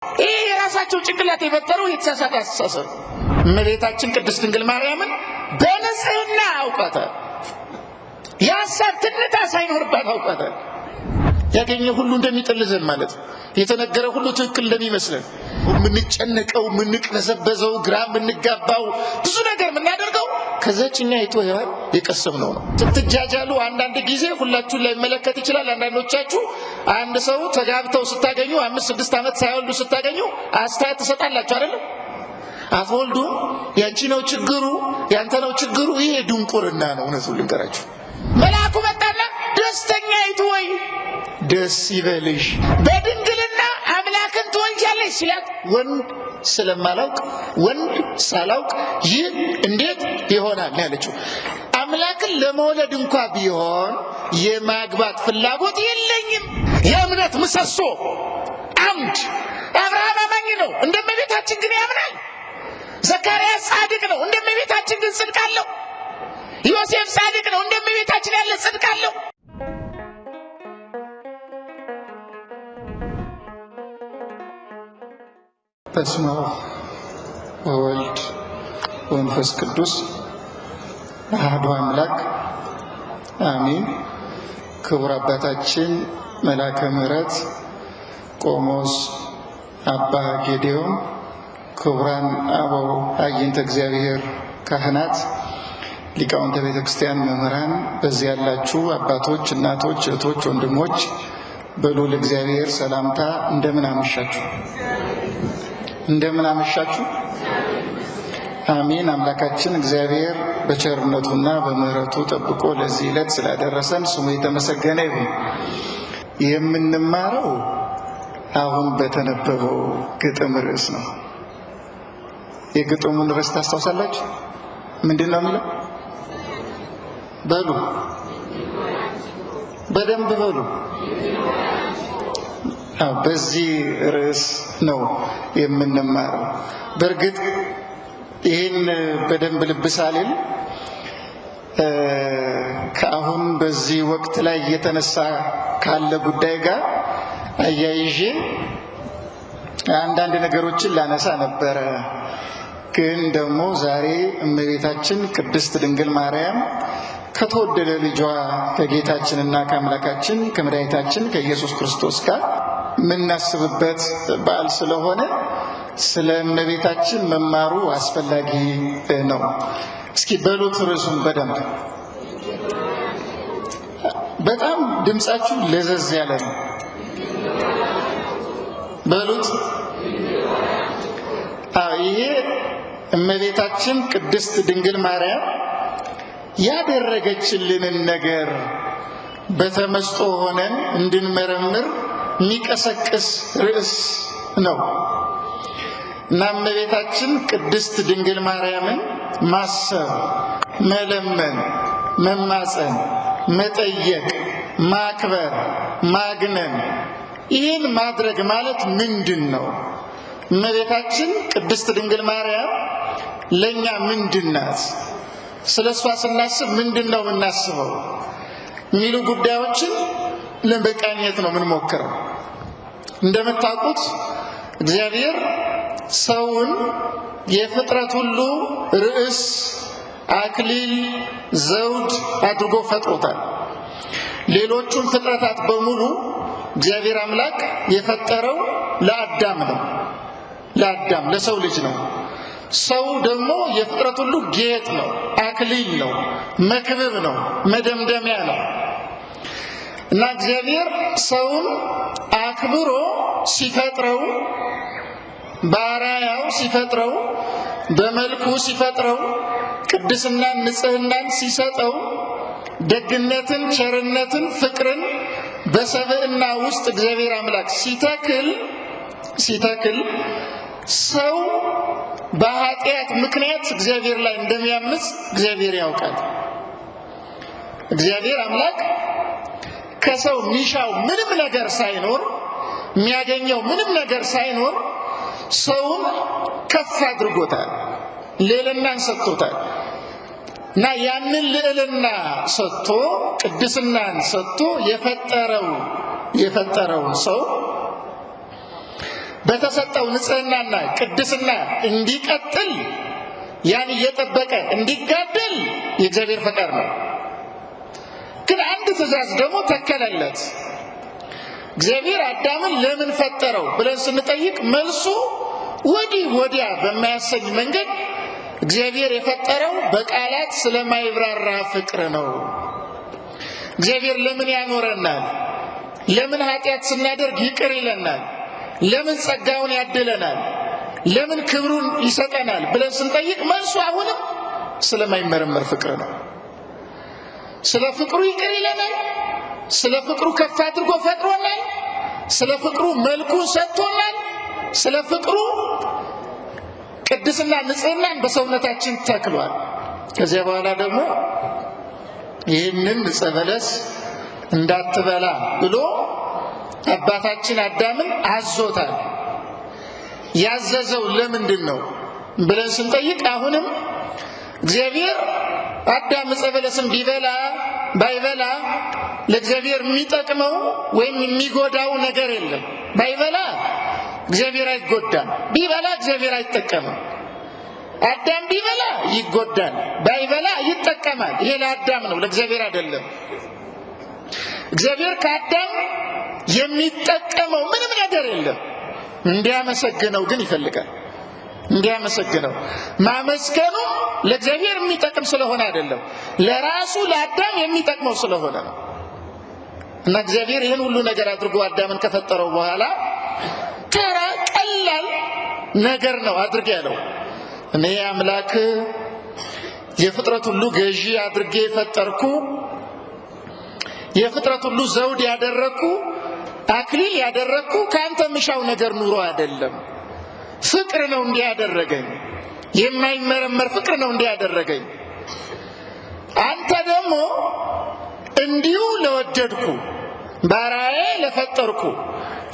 ይሄ የራሳቸው ጭንቅላት የፈጠሩ የተሳሳተ አስተሳሰብ። እመቤታችን ቅድስት ድንግል ማርያምን በንጽህና አውቃታል። የሐሳብ ትንታ ሳይኖርባት አውቃታል። ያገኘ ሁሉ እንደሚጥልዘን ማለት የተነገረ ሁሉ ትክክል እንደሚመስለን ምንጨነቀው ምንቅለሰበዘው ግራ ምንጋባው ብዙ ነገር ምናደርገው ከዛችኛይቱ ሔዋን የቀሰምነው ነው። ስትጃጃሉ አንዳንድ ጊዜ ሁላችሁን ላይ መለከት ይችላል። አንዳንዶቻችሁ አንድ ሰው ተጋብተው ስታገኙ 5-6 ዓመት ሳይወልዱ ስታገኙ አስተያየት ትሰጣላችሁ አይደል? አትወልዱ ያንቺ ነው ችግሩ ያንተ ነው ችግሩ። ይሄ ድንቁርና ነው። እውነቱን ልንገራችሁ መልአኩ መጣና ደስተኛይቱ ወይ ደስ ይበልሽ በድንግልና አምላክን ትወልጃለሽ ሲላት ወንድ ስለማላውቅ ወንድ ሳላውቅ ይህ እንዴት ይሆናል ያለችው። አምላክን ለመውለድ እንኳን ቢሆን የማግባት ፍላጎት የለኝም። የእምነት ምሰሶ አምድ አብርሃም አማኝ ነው፣ እንደመቤታችን ግን ያምናል። ዘካርያስ ጻድቅ ነው፣ እንደመቤታችን ግን ጽድቅ አለው። ዮሴፍ ጻድቅ ነው፣ እንደመቤታችን ያለ ጽድቅ አለው። በስመ አብ ወወልድ ወመንፈስ ቅዱስ አሐዱ አምላክ አሜን። ክቡር አባታችን መልአከ ምሕረት ቆሞስ አባ ጌዴዎን፣ ክቡራን አበው አይንተ እግዚአብሔር ካህናት፣ ሊቃውንተ ቤተ ክርስቲያን፣ መምህራን፣ በዚህ ያላችሁ አባቶች፣ እናቶች፣ እህቶች፣ ወንድሞች በልዑል እግዚአብሔር ሰላምታ እንደምን አመሻችሁ? እንደምን አመሻችሁ? አሜን። አምላካችን እግዚአብሔር በቸርነቱና በምሕረቱ ጠብቆ ለዚህ ዕለት ስላደረሰን ስሙ የተመሰገነ ይሁን። የምንማረው አሁን በተነበበው ግጥም ርዕስ ነው። የግጥሙን ርዕስ ታስታውሳላችሁ? ምንድን ነው የሚለው? በሉ በደንብ በሉ። በዚህ ርዕስ ነው የምንማረው። በእርግጥ ይህን በደንብ ልብ ሳልል ከአሁን በዚህ ወቅት ላይ እየተነሳ ካለ ጉዳይ ጋር አያይዤ አንዳንድ ነገሮችን ላነሳ ነበረ። ግን ደግሞ ዛሬ እመቤታችን ቅድስት ድንግል ማርያም ከተወደደ ልጇ ከጌታችንና ከአምላካችን ከመድኃኒታችን ከኢየሱስ ክርስቶስ ጋር የምናስብበት በዓል ስለሆነ ስለ እመቤታችን መማሩ አስፈላጊ ነው። እስኪ በሉት ርዕሱን በደንብ። በጣም ድምጻችሁ ለዘዝ ያለ ነው። በሉት። ይሄ እመቤታችን ቅድስት ድንግል ማርያም ያደረገችልንን ነገር በተመስጦ ሆነን እንድንመረምር የሚቀሰቅስ ርዕስ ነው እና እመቤታችን ቅድስት ድንግል ማርያምን ማሰብ፣ መለመን፣ መማፀን፣ መጠየቅ፣ ማክበር፣ ማግነን፣ ይህን ማድረግ ማለት ምንድን ነው? እመቤታችን ቅድስት ድንግል ማርያም ለእኛ ምንድን ናት? ስለ እሷ ስናስብ ምንድን ነው የምናስበው? የሚሉ ጉዳዮችን ለመቃኘት ነው የምንሞክረው። እንደምታውቁት እግዚአብሔር ሰውን የፍጥረት ሁሉ ርዕስ፣ አክሊል፣ ዘውድ አድርጎ ፈጥሮታል። ሌሎቹን ፍጥረታት በሙሉ እግዚአብሔር አምላክ የፈጠረው ለአዳም ነው። ለአዳም ለሰው ልጅ ነው። ሰው ደግሞ የፍጥረት ሁሉ ጌጥ ነው፣ አክሊል ነው፣ መክብብ ነው፣ መደምደሚያ ነው እና እግዚአብሔር ሰውን አክብሮ ሲፈጥረው፣ በአርአያው ሲፈጥረው፣ በመልኩ ሲፈጥረው፣ ቅድስናን ንጽህናን ሲሰጠው፣ ደግነትን፣ ቸርነትን፣ ፍቅርን በሰብዕና ውስጥ እግዚአብሔር አምላክ ሲተክል ሰው በኃጢአት ምክንያት እግዚአብሔር ላይ እንደሚያምፅ እግዚአብሔር ያውቃል። እግዚአብሔር አምላክ ከሰው ሚሻው ምንም ነገር ሳይኖር፣ የሚያገኘው ምንም ነገር ሳይኖር ሰውን ከፍ አድርጎታል፣ ልዕልናን ሰጥቶታል እና ያንን ልዕልና ሰጥቶ ቅድስናን ሰጥቶ የፈጠረውን ሰው በተሰጠው ንጽህናና ቅድስና እንዲቀጥል ያን እየጠበቀ እንዲጋደል የእግዚአብሔር ፈቃድ ነው። ግን አንድ ትእዛዝ ደግሞ ተከለለት። እግዚአብሔር አዳምን ለምን ፈጠረው ብለን ስንጠይቅ መልሱ ወዲህ ወዲያ በማያሰኝ መንገድ እግዚአብሔር የፈጠረው በቃላት ስለማይብራራ ፍቅር ነው። እግዚአብሔር ለምን ያኖረናል? ለምን ኃጢአት ስናደርግ ይቅር ይለናል? ለምን ጸጋውን ያድለናል? ለምን ክብሩን ይሰጠናል ብለን ስንጠይቅ መልሱ አሁንም ስለማይመረመር ፍቅር ነው። ስለ ፍቅሩ ይቅር ይለናል። ስለ ፍቅሩ ከፍ አድርጎ ፈጥሮናል። ስለ ፍቅሩ መልኩን ሰጥቶናል። ስለ ፍቅሩ ቅድስና ንጽህናን በሰውነታችን ተክሏል። ከዚያ በኋላ ደግሞ ይህንን ዕፀ በለስ እንዳትበላ ብሎ አባታችን አዳምን አዞታል። ያዘዘው ለምንድን ነው ብለን ስንጠይቅ አሁንም እግዚአብሔር አዳም ዕፀ በለስን ቢበላ ባይበላ ለእግዚአብሔር የሚጠቅመው ወይም የሚጎዳው ነገር የለም። ባይበላ እግዚአብሔር አይጎዳም፣ ቢበላ እግዚአብሔር አይጠቀምም። አዳም ቢበላ ይጎዳል፣ ባይበላ ይጠቀማል። ይሄ ለአዳም ነው፣ ለእግዚአብሔር አይደለም። እግዚአብሔር ከአዳም የሚጠቀመው ምንም ነገር የለም። እንዲያመሰግነው ግን ይፈልጋል። እንዲያመሰግነው ማመስገኑ ለእግዚአብሔር የሚጠቅም ስለሆነ አይደለም፣ ለራሱ ለአዳም የሚጠቅመው ስለሆነ ነው። እና እግዚአብሔር ይህን ሁሉ ነገር አድርጎ አዳምን ከፈጠረው በኋላ ተራ ቀላል ነገር ነው አድርጌ ያለው። እኔ አምላክ የፍጥረት ሁሉ ገዢ አድርጌ ፈጠርኩ፣ የፍጥረት ሁሉ ዘውድ ያደረኩ፣ አክሊል ያደረኩ ካንተ ምሻው ነገር ኑሮ አይደለም። ፍቅር ነው እንዲያደረገኝ፣ የማይመረመር ፍቅር ነው እንዲያደረገኝ። አንተ ደግሞ እንዲሁ ለወደድኩ ባራዬ ለፈጠርኩ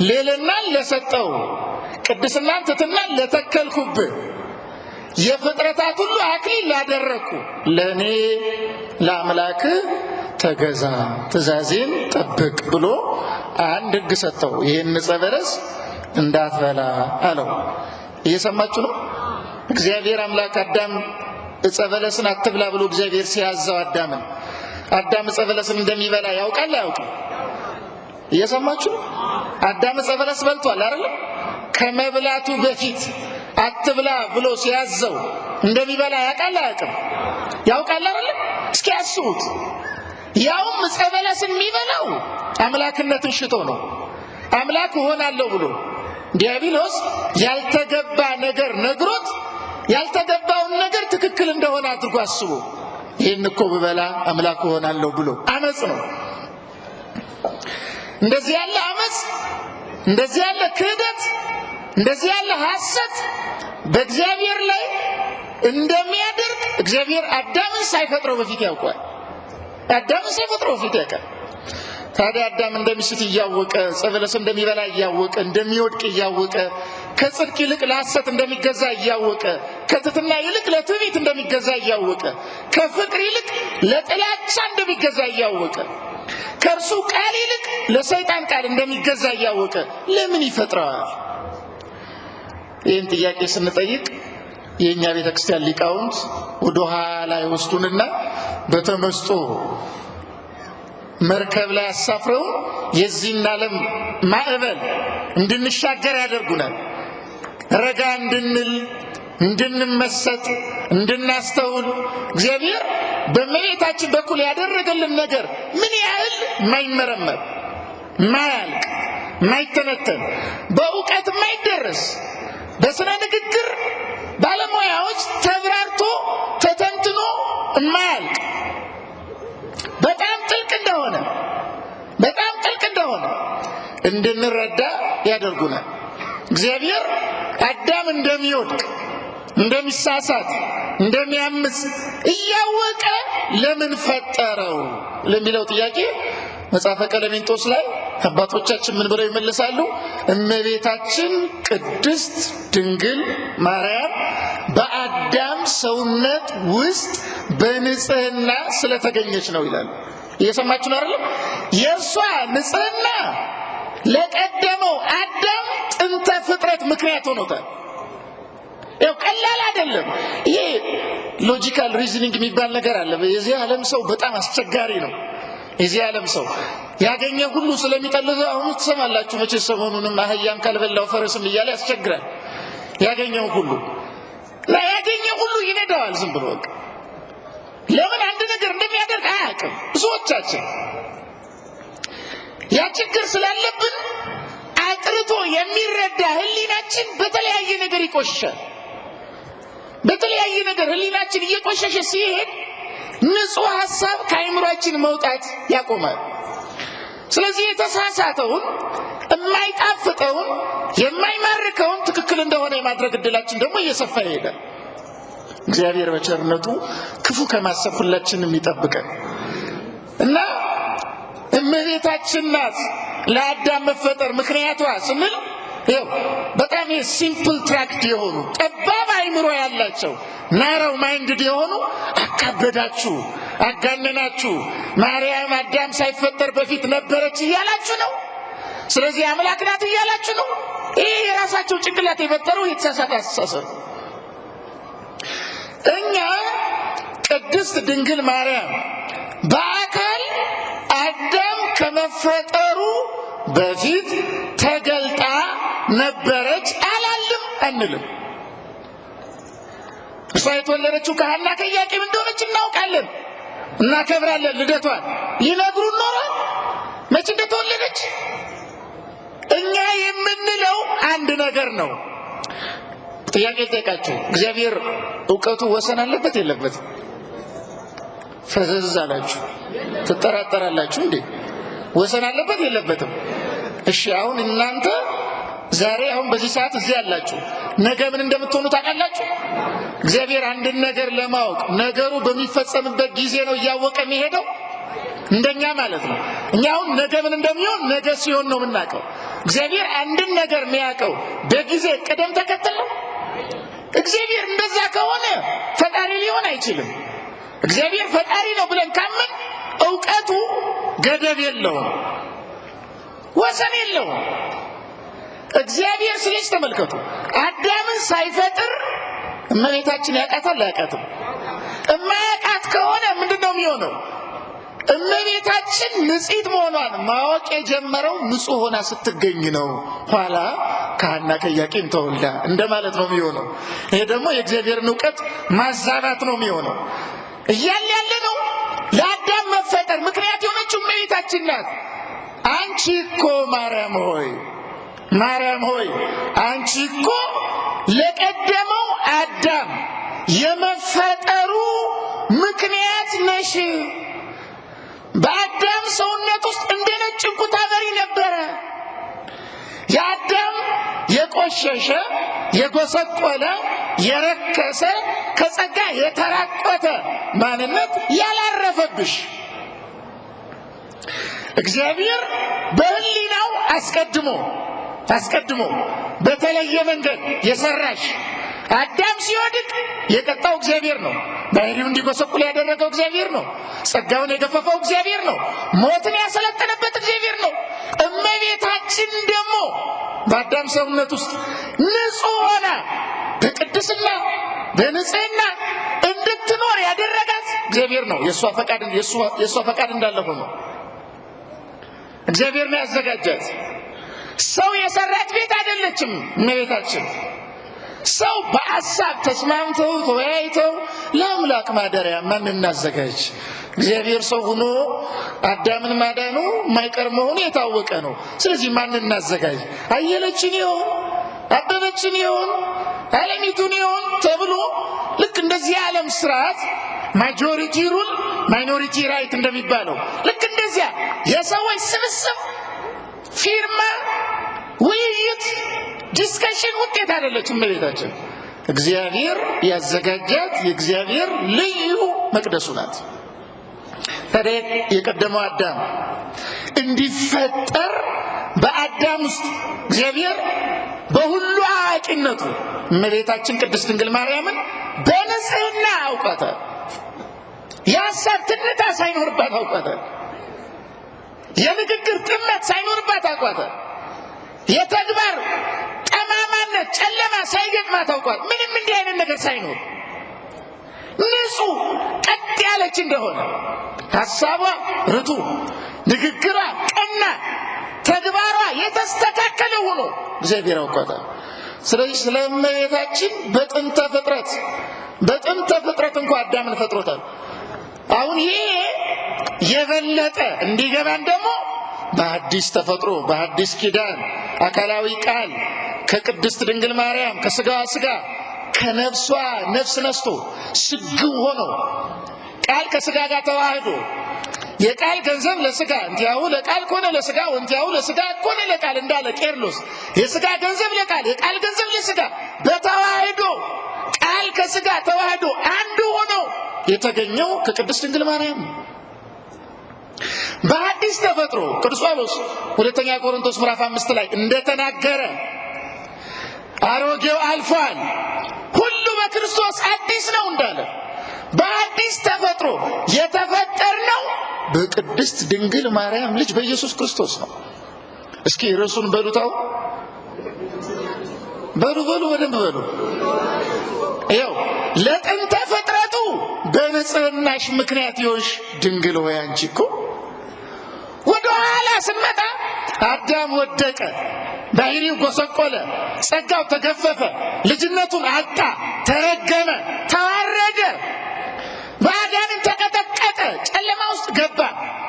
ልዕልናን ለሰጠው ቅድስናን ትሕትናን ለተከልኩብህ የፍጥረታት ሁሉ አክሊል ላደረኩ ለእኔ ለአምላክ ተገዛ፣ ትእዛዜን ጠብቅ ብሎ አንድ ሕግ ሰጠው። ይህን ዕፀ በለስ እንዳትበላ አለው። እየሰማችሁ ነው? እግዚአብሔር አምላክ አዳም ዕፀ በለስን አትብላ ብሎ እግዚአብሔር ሲያዘው አዳምን አዳም ዕፀ በለስን እንደሚበላ ያውቃል አያውቅም? እየሰማችሁ ነው? አዳም ዕፀ በለስ በልቷል አይደል? ከመብላቱ በፊት አትብላ ብሎ ሲያዘው እንደሚበላ ያውቃል አያውቅም? ያውቃል አይደል? እስኪ አስቡት። ያውም ዕፀ በለስን የሚበላው አምላክነትን ሽቶ ነው። አምላክ እሆናለሁ ብሎ ዲያብሎስ ያልተገባ ነገር ነግሮት ያልተገባውን ነገር ትክክል እንደሆነ አድርጎ አስቦ ይህን እኮ ብበላ አምላክ እሆናለሁ ብሎ አመጽ ነው። እንደዚህ ያለ አመጽ፣ እንደዚህ ያለ ክህደት፣ እንደዚህ ያለ ሐሰት በእግዚአብሔር ላይ እንደሚያደርግ እግዚአብሔር አዳምን ሳይፈጥረው በፊት ያውቃል። አዳምን ሳይፈጥረው በፊት ያውቃል። ታዲያ አዳም እንደሚስት እያወቀ ዕፀ በለስ እንደሚበላ እያወቀ እንደሚወድቅ እያወቀ ከጽድቅ ይልቅ ለሐሰት እንደሚገዛ እያወቀ ከትሕትና ይልቅ ለትዕቢት እንደሚገዛ እያወቀ ከፍቅር ይልቅ ለጥላቻ እንደሚገዛ እያወቀ ከእርሱ ቃል ይልቅ ለሰይጣን ቃል እንደሚገዛ እያወቀ ለምን ይፈጥረዋል? ይህን ጥያቄ ስንጠይቅ የእኛ ቤተክርስቲያን ሊቃውንት ወደ ኋላ ይወስዱንና በተመስጦ መርከብ ላይ አሳፍረው የዚህን ዓለም ማዕበል እንድንሻገር ያደርጉናል። ረጋ እንድንል፣ እንድንመሰጥ፣ እንድናስተውል እግዚአብሔር በእመቤታችን በኩል ያደረገልን ነገር ምን ያህል የማይመረመር የማያልቅ የማይተነተን በእውቀት የማይደረስ በስነ ንግግር ባለሙያዎች ተብራርቶ ተተንትኖ የማያልቅ በጣም ጥልቅ እንደሆነ እንድንረዳ ያደርጉናል። እግዚአብሔር አዳም እንደሚወድቅ፣ እንደሚሳሳት፣ እንደሚያምጽ እያወቀ ለምን ፈጠረው ለሚለው ጥያቄ መጽሐፈ ቀለሜንጦስ ላይ አባቶቻችን ምን ብለው ይመልሳሉ? እመቤታችን ቅድስት ድንግል ማርያም በአዳም ሰውነት ውስጥ በንጽህና ስለተገኘች ነው ይላሉ። እየሰማችሁ ነው አይደል? የእሷ ንጽህና ለቀደመው አዳም ጥንተ ፍጥረት ምክንያት ሆኖታል። ይሄ ቀላል አይደለም። ይሄ ሎጂካል ሪዝኒንግ የሚባል ነገር አለ። የዚህ ዓለም ሰው በጣም አስቸጋሪ ነው። የዚህ ዓለም ሰው ያገኘ ሁሉ ስለሚጠልዘው አሁን ትሰማላችሁ መቼ ሰሞኑንም አህያም ካልበላው ፈረስም እያለ ያስቸግራል። ያገኘው ሁሉ ይነዳዋል ዝም ብሎ። ለምን አንድ ነገር እንደሚያደርግ አያውቅም። ብዙዎቻችን ያ ችግር ስላለብን አጥርቶ የሚረዳ ህሊናችን በተለያየ ነገር ይቆሽሻል። በተለያየ ነገር ህሊናችን እየቆሸሸ ሲሄድ ንጹህ ሐሳብ ከአይምሮአችን መውጣት ያቆማል። ስለዚህ የተሳሳተውን የማይጣፍጠውን የማይማርከውን ትክክል እንደሆነ የማድረግ እድላችን ደግሞ እየሰፋ ይሄዳል። እግዚአብሔር በቸርነቱ ክፉ ከማሰብ ሁላችንም ይጠብቀን እና እመቤታችን ናት ለአዳም መፈጠር ምክንያቷ ስንል በጣም ሲምፕል ትራክት የሆኑ ጠባብ አይምሮ ያላቸው ናረው ማይንድድ የሆኑ አካበዳችሁ፣ አጋነናችሁ፣ ማርያም አዳም ሳይፈጠር በፊት ነበረች እያላችሁ ነው፣ ስለዚህ አምላክ ናት እያላችሁ ነው። ይሄ የራሳቸው ጭንቅላት የፈጠረው የተሳሳተ አስተሳሰብ። እኛ ቅድስት ድንግል ማርያም በአካል አዳም ከመፈጠሩ በፊት ተገልጣ ነበረች አላልም አንልም። እሷ የተወለደችው ከሐና ከኢያቄም እንደሆነች እናውቃለን፣ እናከብራለን። ልደቷን ይነግሩን ኖሯል መቼ እንደተወለደች። እኛ የምንለው አንድ ነገር ነው። ጥያቄ ልጠይቃችሁ፣ እግዚአብሔር እውቀቱ ወሰን አለበት የለበትም? ፈዘዝ አላችሁ፣ ትጠራጠራላችሁ እንዴ? ወሰን አለበት የለበትም? እሺ አሁን እናንተ ዛሬ አሁን በዚህ ሰዓት እዚህ ያላችሁ ነገ ምን እንደምትሆኑ ታውቃላችሁ? እግዚአብሔር አንድን ነገር ለማወቅ ነገሩ በሚፈጸምበት ጊዜ ነው እያወቀ የሚሄደው፣ እንደኛ ማለት ነው። እኛ አሁን ነገ ምን እንደሚሆን ነገ ሲሆን ነው የምናውቀው። እግዚአብሔር አንድን ነገር የሚያውቀው በጊዜ ቅደም ተከተል ነው። እግዚአብሔር እንደዛ ከሆነ ፈጣሪ ሊሆን አይችልም። እግዚአብሔር ፈጣሪ ነው ብለን ካመን እውቀቱ ገደብ የለውም፣ ወሰን የለውም። እግዚአብሔር ስለዚህ ተመልከቱ፣ አዳምን ሳይፈጥር እመቤታችን ያውቃታል አያውቃትም? እማያውቃት ከሆነ ምንድነው የሚሆነው? እመቤታችን ንጽሕት መሆኗን ማወቅ የጀመረው ንጹሕ ሆና ስትገኝ ነው። ኋላ ከሐና ከኢያቄም ተወልዳ እንደማለት ነው የሚሆነው። ይሄ ደግሞ የእግዚአብሔርን እውቀት ማዛባት ነው የሚሆነው። እያለ ያለ ነው ለአዳም መፈጠር ምክንያት የሆነችው እመቤታችን ናት። አንቺ እኮ ማርያም ሆይ አንቺ እኮ ለቀደመው አዳም የመፈጠሩ ምክንያት ነሽ። በአዳም ሰውነት ውስጥ እንደ ነጭ ዕንቁ ታበሪ ነበረ። የአዳም የቆሸሸ የጎሰቆለ የረከሰ ከጸጋ የተራቆተ ማንነት ያላረፈብሽ እግዚአብሔር በህሊናው አስቀድሞ በተለየ መንገድ የሰራሽ። አዳም ሲወድቅ የቀጣው እግዚአብሔር ነው። ባህሪው እንዲጎሰቁል ያደረገው እግዚአብሔር ነው። ጸጋውን የገፈፈው እግዚአብሔር ነው። ሞትን ያሰለጠነበት እግዚአብሔር ነው። እመቤታችን ደግሞ በአዳም ሰውነት ውስጥ ንጹሕ ሆና በቅድስና በንጽህና እንድትኖር ያደረጋት እግዚአብሔር ነው። የእሷ ፈቃድ እንዳለ ሆኖ እግዚአብሔር ነው ያዘጋጃት። ሰው የሰራት ቤት አይደለችም እመቤታችን። ሰው በአሳብ ተስማምተው ተወያይተው ለአምላክ ማደሪያ ማን እናዘጋጅ? እግዚአብሔር ሰው ሆኖ አዳምን ማዳኑ የማይቀር መሆኑ የታወቀ ነው። ስለዚህ ማን እናዘጋጅ? አየለችን ይሆን አበበችን ይሆን አለሚቱን ይሆን ተብሎ ልክ እንደዚህ የዓለም ስርዓት ማጆሪቲ ሩል ማይኖሪቲ ራይት እንደሚባለው ልክ እንደዚያ የሰዎች ስብስብ ፊርማ ውይይት ዲስከሽን ውጤት አይደለችም እመቤታችን። እግዚአብሔር ያዘጋጃት የእግዚአብሔር ልዩ መቅደሱ ናት። ታዲያ የቀደመው አዳም እንዲፈጠር በአዳም ውስጥ እግዚአብሔር በሁሉ አዋቂነቱ እመቤታችን ቅድስት ድንግል ማርያምን በንጽህና አውቃታል። የሐሳብ ትንታ ሳይኖርባት አውቃታል። የንግግር ጥመት ሳይኖርባት አውቃታል። የተግባር ጠማማነት ጨለማ ሳይገጥማት ታውቋል። ምንም እንዲህ አይነት ነገር ሳይኖር ንጹህ ቀጥ ያለች እንደሆነ ሐሳቧ ርቱ፣ ንግግሯ ቀና፣ ተግባሯ የተስተካከለ ሆኖ እግዚአብሔር አውቋታል። ስለዚህ ስለ እመቤታችን በጥንተ ፍጥረት እንኳን አዳምን ፈጥሮታል። አሁን ይሄ የበለጠ እንዲገባን ደግሞ በአዲስ ተፈጥሮ በአዲስ ኪዳን አካላዊ ቃል ከቅድስት ድንግል ማርያም ከስጋዋ ስጋ ከነፍሷ ነፍስ ነስቶ ስግው ሆኖ ቃል ከስጋ ጋር ተዋህዶ የቃል ገንዘብ ለስጋ እንቲያው ለቃል ኮነ ለስጋ ወንቲያው ለስጋ ኮነ ለቃል እንዳለ ቄርሎስ የስጋ ገንዘብ ለቃል የቃል ገንዘብ ለስጋ በተዋህዶ ቃል ከስጋ ተዋህዶ አንዱ ሆኖ የተገኘው ከቅድስት ድንግል ማርያም በአዲስ ተፈጥሮ ቅዱስ ጳውሎስ ሁለተኛ ቆሮንቶስ ምዕራፍ 5 ላይ እንደተናገረ አሮጌው አልፏል ሁሉ በክርስቶስ አዲስ ነው እንዳለ በአዲስ ተፈጥሮ የተፈጠርነው በቅድስት ድንግል ማርያም ልጅ በኢየሱስ ክርስቶስ ነው። እስኪ ርዕሱን በሉታው በሉ በደንብ በሉ። ይኸው ለጥንተ ፍጥረቱ በንጽህናሽ ምክንያት ይሆንሽ ድንግል ሆይ አንቺ እኮ ወደ ኋላ ስንመጣ አዳም ወደቀ፣ ባህሪው ጎሰቆለ፣ ጸጋው ተገፈፈ፣ ልጅነቱን አጣ፣ ተረገመ፣ ተዋረደ፣ በአዳምን ተቀጠቀጠ፣ ጨለማ ውስጥ ገባ፣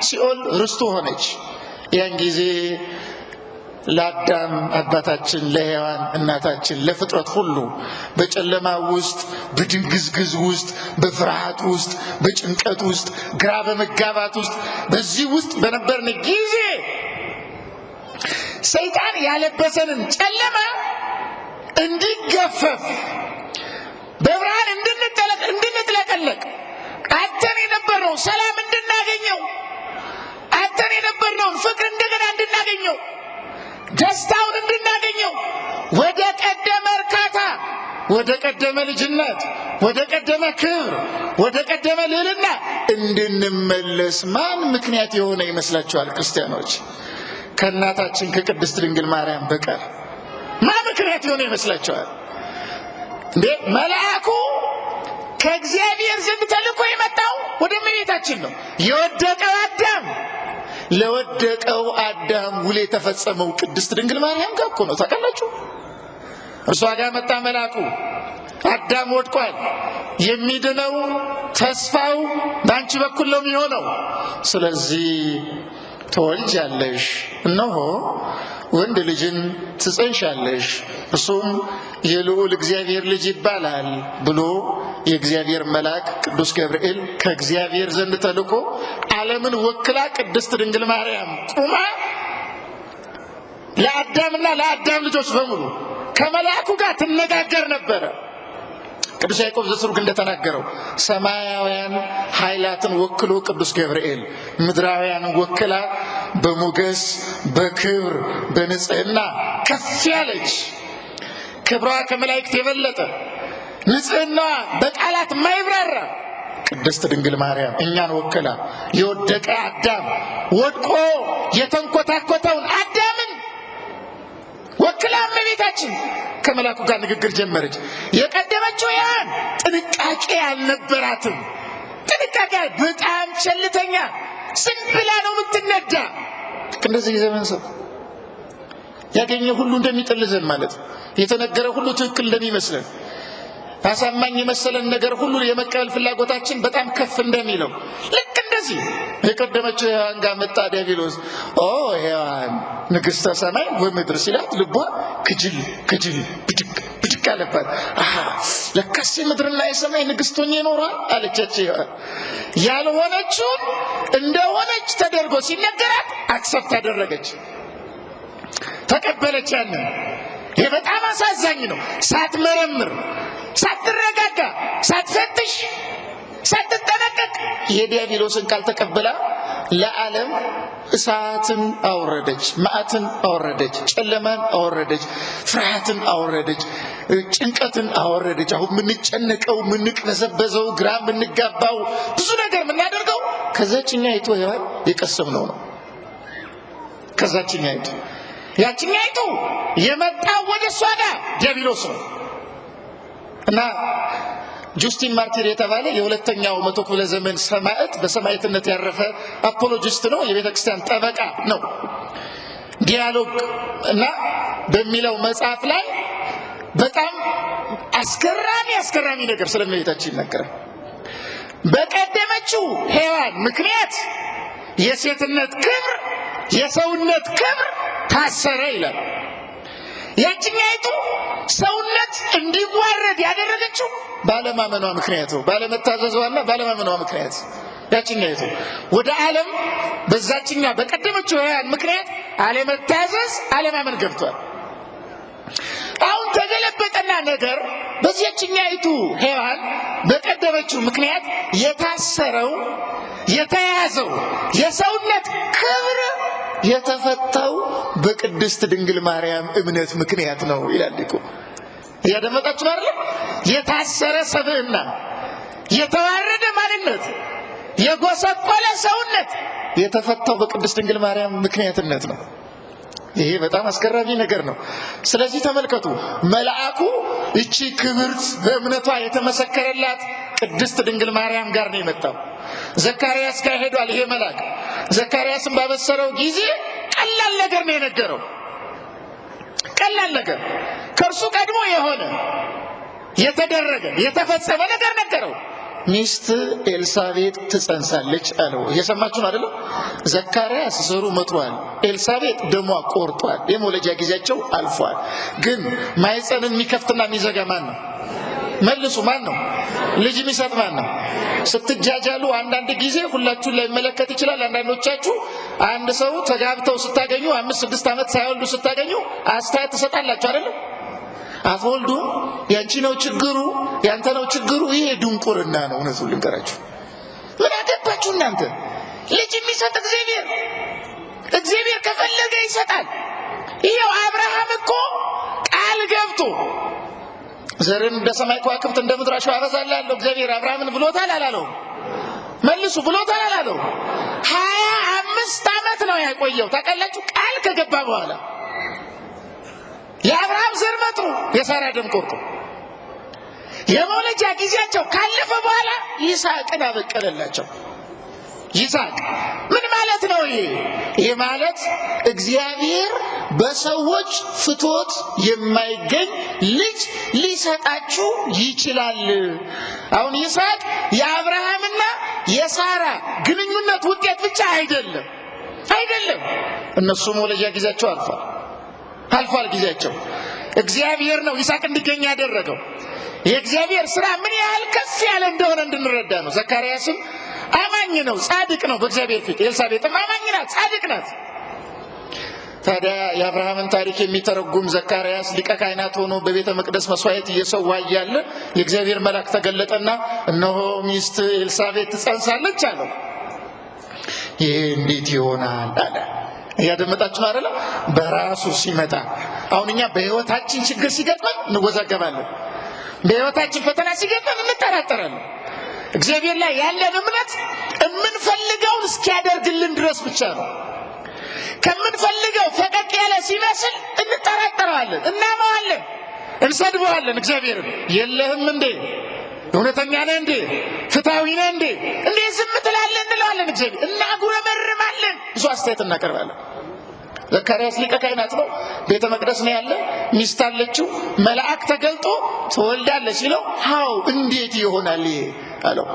ሲኦል ርስቱ ሆነች። ያን ጊዜ ለአዳም አባታችን ለሔዋን እናታችን ለፍጥረት ሁሉ በጨለማ ውስጥ በድንግዝግዝ ውስጥ በፍርሃት ውስጥ በጭንቀት ውስጥ ግራ በመጋባት ውስጥ በዚህ ውስጥ በነበርን ጊዜ ሰይጣን ያለበሰንን ጨለማ እንዲገፈፍ በብርሃን እንድንጥለቀለቅ አተን የነበርነው ሰላም እንድናገኘው አተን የነበርነው ፍቅር እንደገና እንድናገኘው ደስታውን እንድናገኘው ወደ ቀደመ እርካታ ወደ ቀደመ ልጅነት ወደ ቀደመ ክብር ወደ ቀደመ ልዕልና እንድንመለስ ማን ምክንያት የሆነ ይመስላችኋል ክርስቲያኖች? ከእናታችን ከቅድስት ድንግል ማርያም በቀር ማን ምክንያት የሆነ ይመስላችኋል? እንዴ መልአኩ ከእግዚአብሔር ዘንድ ተልኮ የመጣው ወደ እመቤታችን ነው። የወደቀው አዳም ለወደቀው አዳም ውል የተፈጸመው ቅድስት ድንግል ማርያም ጋር እኮ ነው። ታውቃላችሁ? እርሷ ጋር መጣ መልአኩ። አዳም ወድቋል። የሚድነው ተስፋው በአንቺ በኩል ነው የሚሆነው። ስለዚህ ትወልጃለሽ፣ እነሆ ወንድ ልጅን ትጸንሻለሽ፣ እርሱም የልዑል እግዚአብሔር ልጅ ይባላል ብሎ የእግዚአብሔር መልአክ ቅዱስ ገብርኤል ከእግዚአብሔር ዘንድ ተልኮ ዓለምን ወክላ ቅድስት ድንግል ማርያም ቁማ ለአዳምና ለአዳም ልጆች በሙሉ ከመልአኩ ጋር ትነጋገር ነበረ። ቅዱስ ያዕቆብ ዘስሩግ እንደተናገረው ሰማያውያን ኃይላትን ወክሎ ቅዱስ ገብርኤል ምድራውያንን ወክላ በሞገስ በክብር በንጽህና ከፍ ያለች ክብሯ ከመላእክት የበለጠ ንጽህናዋ በቃላት ማይብራራ ቅድስት ድንግል ማርያም እኛን ወክላ የወደቀ አዳም ወድቆ የተንኮታኮተውን አዳምን ወክላ እመቤታችን ከመላኩ ጋር ንግግር ጀመረች። የቀደመችው ያን ጥንቃቄ አልነበራትም። ጥንቃቄ በጣም ቸልተኛ ዝም ብላ ነው የምትነዳ። እንደዚህ ዘመን ሰው ያገኘ ሁሉ እንደሚጠልዘን ማለት የተነገረ ሁሉ ትክክል እንደሚመስለን አሳማኝ የመሰለን ነገር ሁሉ የመቀበል ፍላጎታችን በጣም ከፍ እንደሚለው ልክ እንደዚህ የቀደመችው ሔዋን ጋር መጣ ዲያብሎስ። ሔዋን ንግሥተ ሰማይ ወምድር ሲላት ልቧ ክጅል ብድግ አለባት። ለካስ የምድርና የሰማይ ንግሥት ሆኜ ኖሯል አለቻቸው ሔዋን። ያልሆነችውን እንደሆነች ተደርጎ ሲነገራት አክሰፕት አደረገች፣ ተቀበለች። ያንን ይህ በጣም አሳዛኝ ነው። ሳትመረምር ሳትረጋጋ ሳትፈትሽ ሳትጠነቀቅ የዲያብሎስን ቃል ተቀብላ ለዓለም እሳትን አወረደች፣ መዓትን አወረደች፣ ጨለማን አወረደች፣ ፍርሃትን አወረደች፣ ጭንቀትን አወረደች። አሁን የምንጨነቀው የምንቅበዘበዘው ግራ የምንጋባው ብዙ ነገር የምናደርገው ከዛችኛይቱ ሔዋን የቀሰምነው ነው። ከዛችኛይቱ ያችኛይቱ የመጣው ወደ እሷ ጋር ዲያብሎስ ነው እና ጁስቲን ማርቲር የተባለ የሁለተኛው መቶ ክፍለ ዘመን ሰማዕት በሰማዕትነት ያረፈ አፖሎጂስት ነው። የቤተ ክርስቲያን ጠበቃ ነው። ዲያሎግ እና በሚለው መጽሐፍ ላይ በጣም አስገራሚ ነገር ስለእመቤታችን ይናገራል። በቀደመችው ሔዋን ምክንያት የሴትነት ክብር የሰውነት ክብር ታሰረ ይላል። ያችኛይቱ ሰውነት እንዲዋረድ ያደረገችው ባለማመኗ ምክንያት ነው። ባለመታዘዟና ባለማመኗ ምክንያት ያችኛይቱ ወደ ዓለም በዛችኛ በቀደመችው ሔዋን ምክንያት አለመታዘዝ አለማመን ገብቷል። አሁን ተገለበጠና ነገር በዚያችኛይቱ ሔዋን በቀደመችው ምክንያት የታሰረው የተያዘው የሰውነት ክብር የተፈታው በቅድስት ድንግል ማርያም እምነት ምክንያት ነው ይላል እኮ። ያደመጣችሁ አይደል? የታሰረ ሰብዕና፣ የተዋረደ ማንነት፣ የጎሰቆለ ሰውነት የተፈታው በቅድስት ድንግል ማርያም ምክንያትነት ነው። ይሄ በጣም አስገራሚ ነገር ነው። ስለዚህ ተመልከቱ፣ መልአኩ እቺ ክብርት በእምነቷ የተመሰከረላት ቅድስት ድንግል ማርያም ጋር ነው የመጣው። ዘካርያስ ጋር ሄዷል። ይሄ መልአክ ዘካርያስን ባበሰረው ጊዜ ቀላል ነገር ነው የነገረው። ቀላል ነገር ከእርሱ ቀድሞ የሆነ የተደረገ የተፈጸመ ነገር ነገረው። ሚስት ኤልሳቤጥ ትጸንሳለች አለው። እየሰማችሁ ነው አይደል? ዘካርያስ ዘሩ መጥቷል፣ ኤልሳቤጥ ደሟ ቆርጧል፣ የመውለጃ ጊዜያቸው አልፏል። ግን ማይጸንን የሚከፍትና የሚዘጋ ማን ነው? መልሱ፣ ማን ነው? ልጅ የሚሰጥ ማን ነው? ስትጃጃሉ አንዳንድ ጊዜ ሁላችሁን ላይ መለከት ይችላል። አንዳንዶቻችሁ አንድ ሰው ተጋብተው ስታገኙ 5-6 ዓመት ሳይወልዱ ስታገኙ አስተያየት ትሰጣላችሁ አይደል? አትወልዱ፣ ያንቺ ነው ችግሩ፣ ያንተ ነው ችግሩ። ይሄ ድንቁርና ነው። እውነቱን ልንገራችሁ፣ ምን አገባችሁ እናንተ? ልጅ የሚሰጥ እግዚአብሔር ከፈለገ ይሰጣል። ይሄው አብርሃም እኮ ቃል ገብቶ ዘርን እንደ ሰማይ ከዋክብት እንደ ምድር አሸዋ አበዛልሃለሁ እግዚአብሔር አብርሃምን ብሎታል አላለው? መልሱ፣ ብሎታል አላለው? 25 ዓመት ነው ያቆየው። ታውቃላችሁ? ቃል ከገባ በኋላ የአብርሃም ዘር መጥቶ የሳራ ደም ቆርጦ የመውለጃ ጊዜያቸው ካለፈ በኋላ ይስሐቅን አበቀለላቸው። ይስሐቅ ምን ማለት ነው? ይሄ ማለት እግዚአብሔር በሰዎች ፍትወት የማይገኝ ልጅ ሊሰጣችሁ ይችላል። አሁን ይስሐቅ የአብርሃምና የሳራ ግንኙነት ውጤት ብቻ አይደለም። እነሱ መውለጃ ጊዜያቸው አልፏል ጊዜያቸው። እግዚአብሔር ነው ይስሐቅ እንዲገኝ ያደረገው። የእግዚአብሔር ስራ ምን ያህል ከፍ ያለ እንደሆነ እንድንረዳ ነው። ዘካርያስም አማኝ ነው፣ ጻድቅ ነው በእግዚአብሔር ፊት። ኤልሳቤጥም አማኝ ናት፣ ጻድቅ ናት። ታዲያ የአብርሃምን ታሪክ የሚተረጉም ዘካርያስ ሊቀ ካህናት ሆኖ በቤተ መቅደስ መስዋዕት እየሰዋ እያለ የእግዚአብሔር መልአክ ተገለጠና እነሆ ሚስት ኤልሳቤጥ ትጸንሳለች አለው። ይሄ እንዴት ይሆናል አለ። እያደመጣችሁ ነው አይደል? በራሱ ሲመጣ አሁን እኛ በህይወታችን ችግር ሲገጥመን እንወዛገባለን። በህይወታችን ፈተና ሲገጥመን እንጠራጠራለን። እግዚአብሔር ላይ ያለን እምነት የምንፈልገውን እስኪያደርግልን ድረስ ብቻ ነው። ከምንፈልገው ፈቀቅ ያለ ሲመስል እንጠራጠራለን፣ እናማዋለን፣ እንሰድበዋለን። እግዚአብሔርን የለህም እንዴ? እውነተኛ ነህ እንዴ? ፍትሃዊ ነህ እንዴ? እንዴ ዝም ትላለህ እንለዋለን። እግዚአብሔር እናጉረመርማለን፣ ብዙ አስተያየት እናቀርባለን። ዘካርያስ ሊቀ ካህናት ነው፣ ቤተ መቅደስ ነው ያለ፣ ሚስት አለችው። መልአክ ተገልጦ ትወልዳለች ሲለው ሃው እንዴት ይሆናል ይሄ አለው።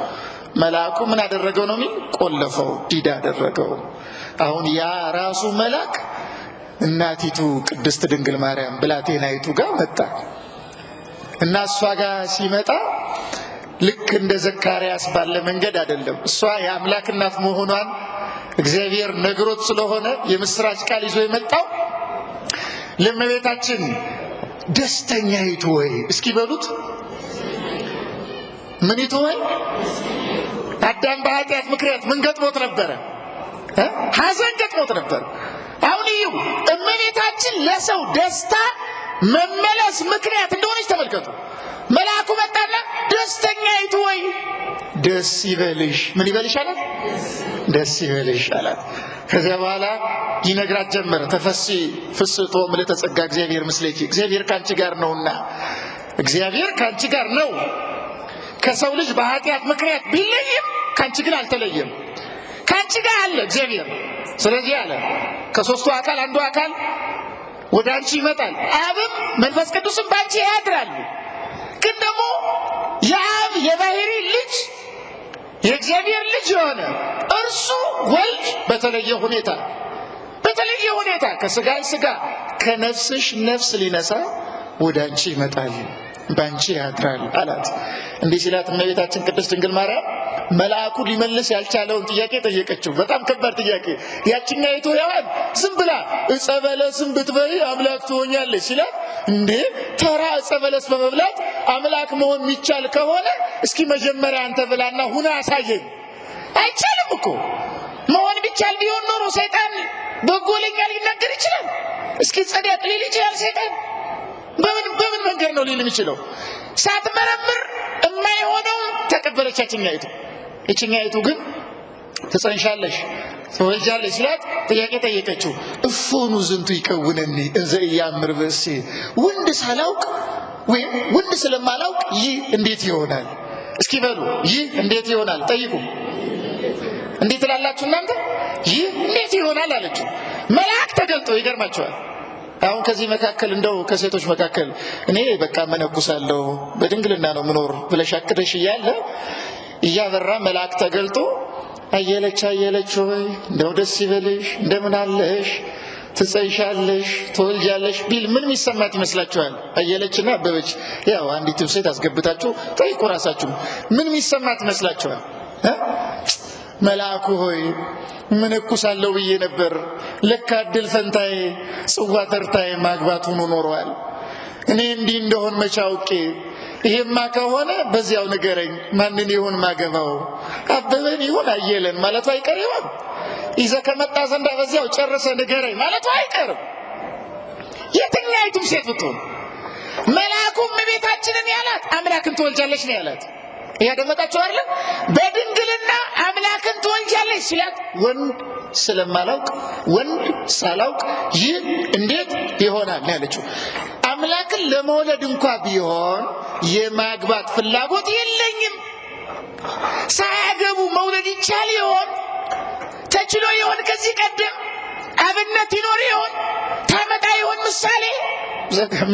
መልአኩ ምን አደረገው ነው የሚል? ቆለፈው፣ ዲዳ አደረገው። አሁን ያ ራሱ መልአክ እናቲቱ ቅድስት ድንግል ማርያም ብላቴናይቱ ጋር መጣ እና እሷ ጋር ሲመጣ ልክ እንደ ዘካርያስ ባለ መንገድ አይደለም። እሷ የአምላክ እናት መሆኗን እግዚአብሔር ነግሮት ስለሆነ የምስራች ቃል ይዞ የመጣው ለእመቤታችን ደስተኛይቱ ወይ እስኪ በሉት፣ ምኒቱ ወይ? አዳም በኃጢአት ምክንያት ምን ገጥሞት ነበረ? ሐዘን ገጥሞት ነበር። አሁን ይሁ እመቤታችን ለሰው ደስታ መመለስ ምክንያት እንደሆነች ተመልከቱ። መልአኩ መጣና ደስተኛይቱ ወይ ደስ ይበልሽ። ምን ይበልሽ አላት? ደስ ይበልሽ አላት። ከዚያ በኋላ ይነግራት ጀመረ። ተፈሲ ፍስቶ ምልዕተ ጸጋ እግዚአብሔር ምስሌኪ፣ እግዚአብሔር ካንቺ ጋር ነውና፣ እግዚአብሔር ካንቺ ጋር ነው። ከሰው ልጅ በኃጢአት ምክንያት ቢለይም ካንቺ ግን አልተለየም። ካንቺ ጋር አለ እግዚአብሔር። ስለዚህ አለ ከሶስቱ አካል አንዱ አካል ወደ አንቺ ይመጣል። አብም መንፈስ ቅዱስም ባንቺ ያድራሉ። ግን ደግሞ የአብ የባህሪ ልጅ የእግዚአብሔር ልጅ የሆነ እርሱ ወልድ በተለየ ሁኔታ ከስጋሽ ስጋ ከነፍስሽ ነፍስ ሊነሳ ወደ አንቺ ይመጣል፣ ባንቺ ያድራል አላት። እንዲህ ሲላት እመቤታችን ቅድስት ድንግል ማርያም መልአኩ ሊመልስ ያልቻለውን ጥያቄ ጠየቀችው። በጣም ከባድ ጥያቄ። ያቺኛይቱ ሔዋን ዝም ብላ ዕፀ በለስን ብትበይ አምላክ ትሆኛለች ሲላት፣ እንዴ ተራ ዕፀ በለስ በመብላት አምላክ መሆን የሚቻል ከሆነ እስኪ መጀመሪያ አንተ ብላና ሁና አሳየኝ። አይቻልም እኮ። መሆን ቢቻል ቢሆን ኖሮ ሰይጣን በጎ ለኛ ሊናገር ይችላል። እስኪ ጸደቅ ሊል ይችላል ሰይጣን። በምን መንገድ ነው ሊል የሚችለው? ሳትመረምር የማይሆነውን ተቀበለች ያቺኛይቱ። ይቺኛይቱ ግን ትጸንሻለሽ ትወልጃለሽ ሲላት ጥያቄ ጠየቀችው። እፎኑ ዝንቱ ይከውነኒ እንዘ ኢያምር ብእሲ፣ ወንድ ሳላውቅ ወይም ወንድ ስለማላውቅ ይህ እንዴት ይሆናል? እስኪ በሉ ይህ እንዴት ይሆናል ጠይቁ። እንዴት ትላላችሁ እናንተ? ይህ እንዴት ይሆናል አለችው። መልአክ ተገልጦ ይገርማቸዋል። አሁን ከዚህ መካከል እንደው ከሴቶች መካከል እኔ በቃ መነኩሳለሁ በድንግልና ነው ምኖር ብለሽ አቅደሽ እያለ እያበራ መልአክ ተገልጦ አየለች ሆይ እንደው ደስ ይበልሽ፣ እንደምን አለሽ፣ ትጸንሻለሽ፣ ትወልጃለሽ ቢል ምን የሚሰማት ይመስላችኋል? አየለችና አበበች ያው አንዲት ሴት አስገብታችሁ ጠይቁ ራሳችሁ። ምን የሚሰማት ይመስላችኋል? መልአኩ ሆይ መነኩሳለሁ ብዬ ነበር፣ ለካ እድል ፈንታዬ ጽዋ ተርታዬ ማግባት ሆኖ ኖሯል። እኔ እንዲህ እንደሆን መቼ አውቄ። ይሄማ ከሆነ በዚያው ንገረኝ፣ ማንን ይሆን ማገባው? አበበን ይሆን አየለን ማለቱ አይቀር ይሆን? ይዘህ ከመጣ ዘንዳ በዚያው ጨርሰ ንገረኝ ማለቱ አይቀርም። የትኛይቱም ሴት ብትሆን መልአኩም እመቤታችንን ያላት አምላክን ትወልጃለሽ ነው ያላት። ያደመጣችሁ አይደል? በድንግልና አምላክን ትወልጃለሽ ሲላት ወንድ ስለማላውቅ ወንድ ሳላውቅ ይህ እንዴት ይሆናል ያለችው። አምላክን ለመውለድ እንኳን ቢሆን የማግባት ፍላጎት የለኝም። ሳያገቡ መውለድ ይቻል ይሆን? ተችሎ ይሆን? ከዚህ ቀደም አብነት ይኖር ይሆን? ታመጣ ይሆን ምሳሌ?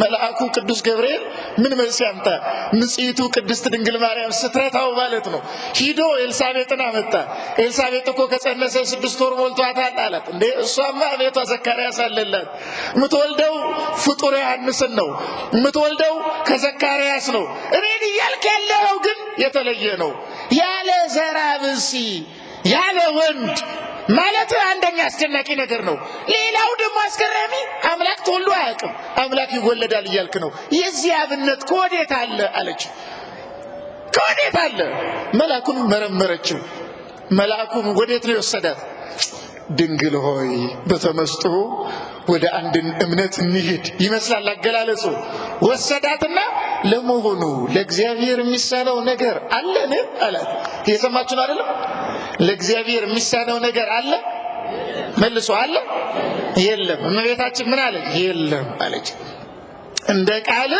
መልአኩ ቅዱስ ገብርኤል ምን መልስ ያምጣ? ንጽሕቱ ቅድስት ድንግል ማርያም ስትረታው ማለት ነው። ሂዶ ኤልሳቤጥን አመጣ። ኤልሳቤጥ እኮ ከጸነሰ 6 ወር ሞልቷታል አላት። እንዴ እሷማ ቤቷ ዘካርያስ አለላት። የምትወልደው ፍጡር ዮሐንስን ነው፣ የምትወልደው ከዘካርያስ ነው። እኔን እያልክ ያለው ግን የተለየ ነው። ያለ ዘራ ብእሲ ያለ ወንድ ማለት አንደኛ አስደናቂ ነገር ነው። ሌላው ደግሞ አስገራሚ አምላክ ተወልዶ አያውቅም፣ አምላክ ይወለዳል እያልክ ነው። የዚህ አብነት ከወዴት አለ አለችው። ከወዴት አለ? መልአኩን መረመረችው። መልአኩን ወዴት ነው የወሰዳት? ድንግል ሆይ በተመስጦ ወደ አንድን እምነት እንሂድ ይመስላል አገላለጹ። ወሰዳትና ለመሆኑ ለእግዚአብሔር የሚሳነው ነገር አለን አላት። እየሰማችሁ ነው አይደለም? ለእግዚአብሔር የሚሳነው ነገር አለ? መልሶ አለ? የለም። እመቤታችን ምን አለች? የለም አለች። እንደ ቃል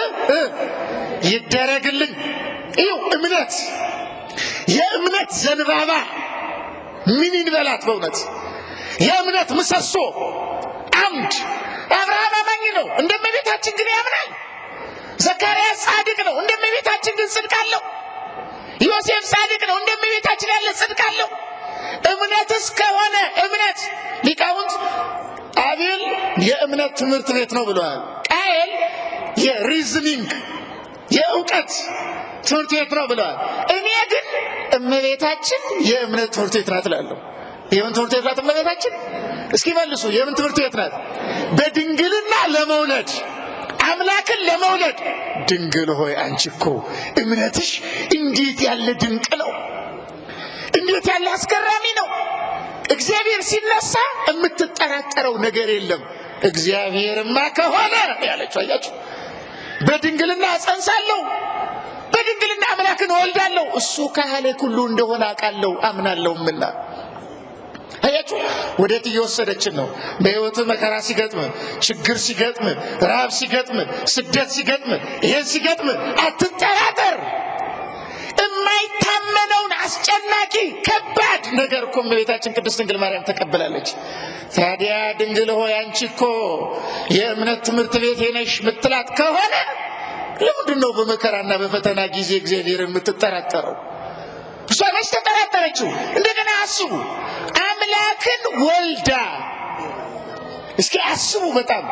ይደረግልኝ። ይኸው እምነት፣ የእምነት ዘንባባ ምን ይንበላት በእውነት የእምነት ምሰሶ አምድ። አብርሃም አማኝ ነው፣ እንደ እመቤታችን ግን ያምናል። ዘካርያስ ጻድቅ ነው፣ እንደ እመቤታችን ግን ጽድቅ አለው። ዮሴፍ ጻድቅ ነው፣ እንደ እመቤታችን ያለ ጽድቅ አለው። እምነት እስከሆነ እምነት ሊቃውንት አቤል የእምነት ትምህርት ቤት ነው ብለዋል። ቃየል የሪዝኒንግ የእውቀት ትምህርት ቤት ነው ብለዋል። እኔ ግን እመቤታችን የእምነት ትምህርት ቤት ናት እላለሁ። የምን ትምህርት ቤት ናት እመቤታችን? እስኪ መልሱ። የምን ትምህርት ቤት ናት? በድንግልና ለመውለድ አምላክን ለመውለድ። ድንግል ሆይ አንቺ እኮ እምነትሽ እንዴት ያለ ድንቅ ነው! እንዴት ያለ አስገራሚ ነው! እግዚአብሔር ሲነሳ የምትጠራጠረው ነገር የለም። እግዚአብሔርማ ከሆነ ያለችው አያችሁ። በድንግልና ጸንሳለሁ፣ በድንግልና አምላክን እወልዳለሁ። እሱ ካህሌ ሁሉ እንደሆነ አውቃለሁ አምናለሁምና አያችሁ ወዴት እየወሰደችን ነው? በህይወት መከራ ሲገጥም፣ ችግር ሲገጥም፣ ረሃብ ሲገጥም፣ ስደት ሲገጥም፣ ይሄን ሲገጥም አትጠራጠር። የማይታመነውን አስጨናቂ ከባድ ነገር እኮ እመቤታችን ቅድስት ድንግል ማርያም ተቀበላለች። ታዲያ ድንግል ሆይ አንቺ እኮ የእምነት ትምህርት ቤት ነሽ ምትላት ከሆነ ለምንድን ነው በመከራና በፈተና ጊዜ እግዚአብሔርን የምትጠራጠረው? እሷ መች ተጠራጠረችው? እንደገና አስቡ፣ አምላክን ወልዳ። እስኪ አስቡ፣ በጣም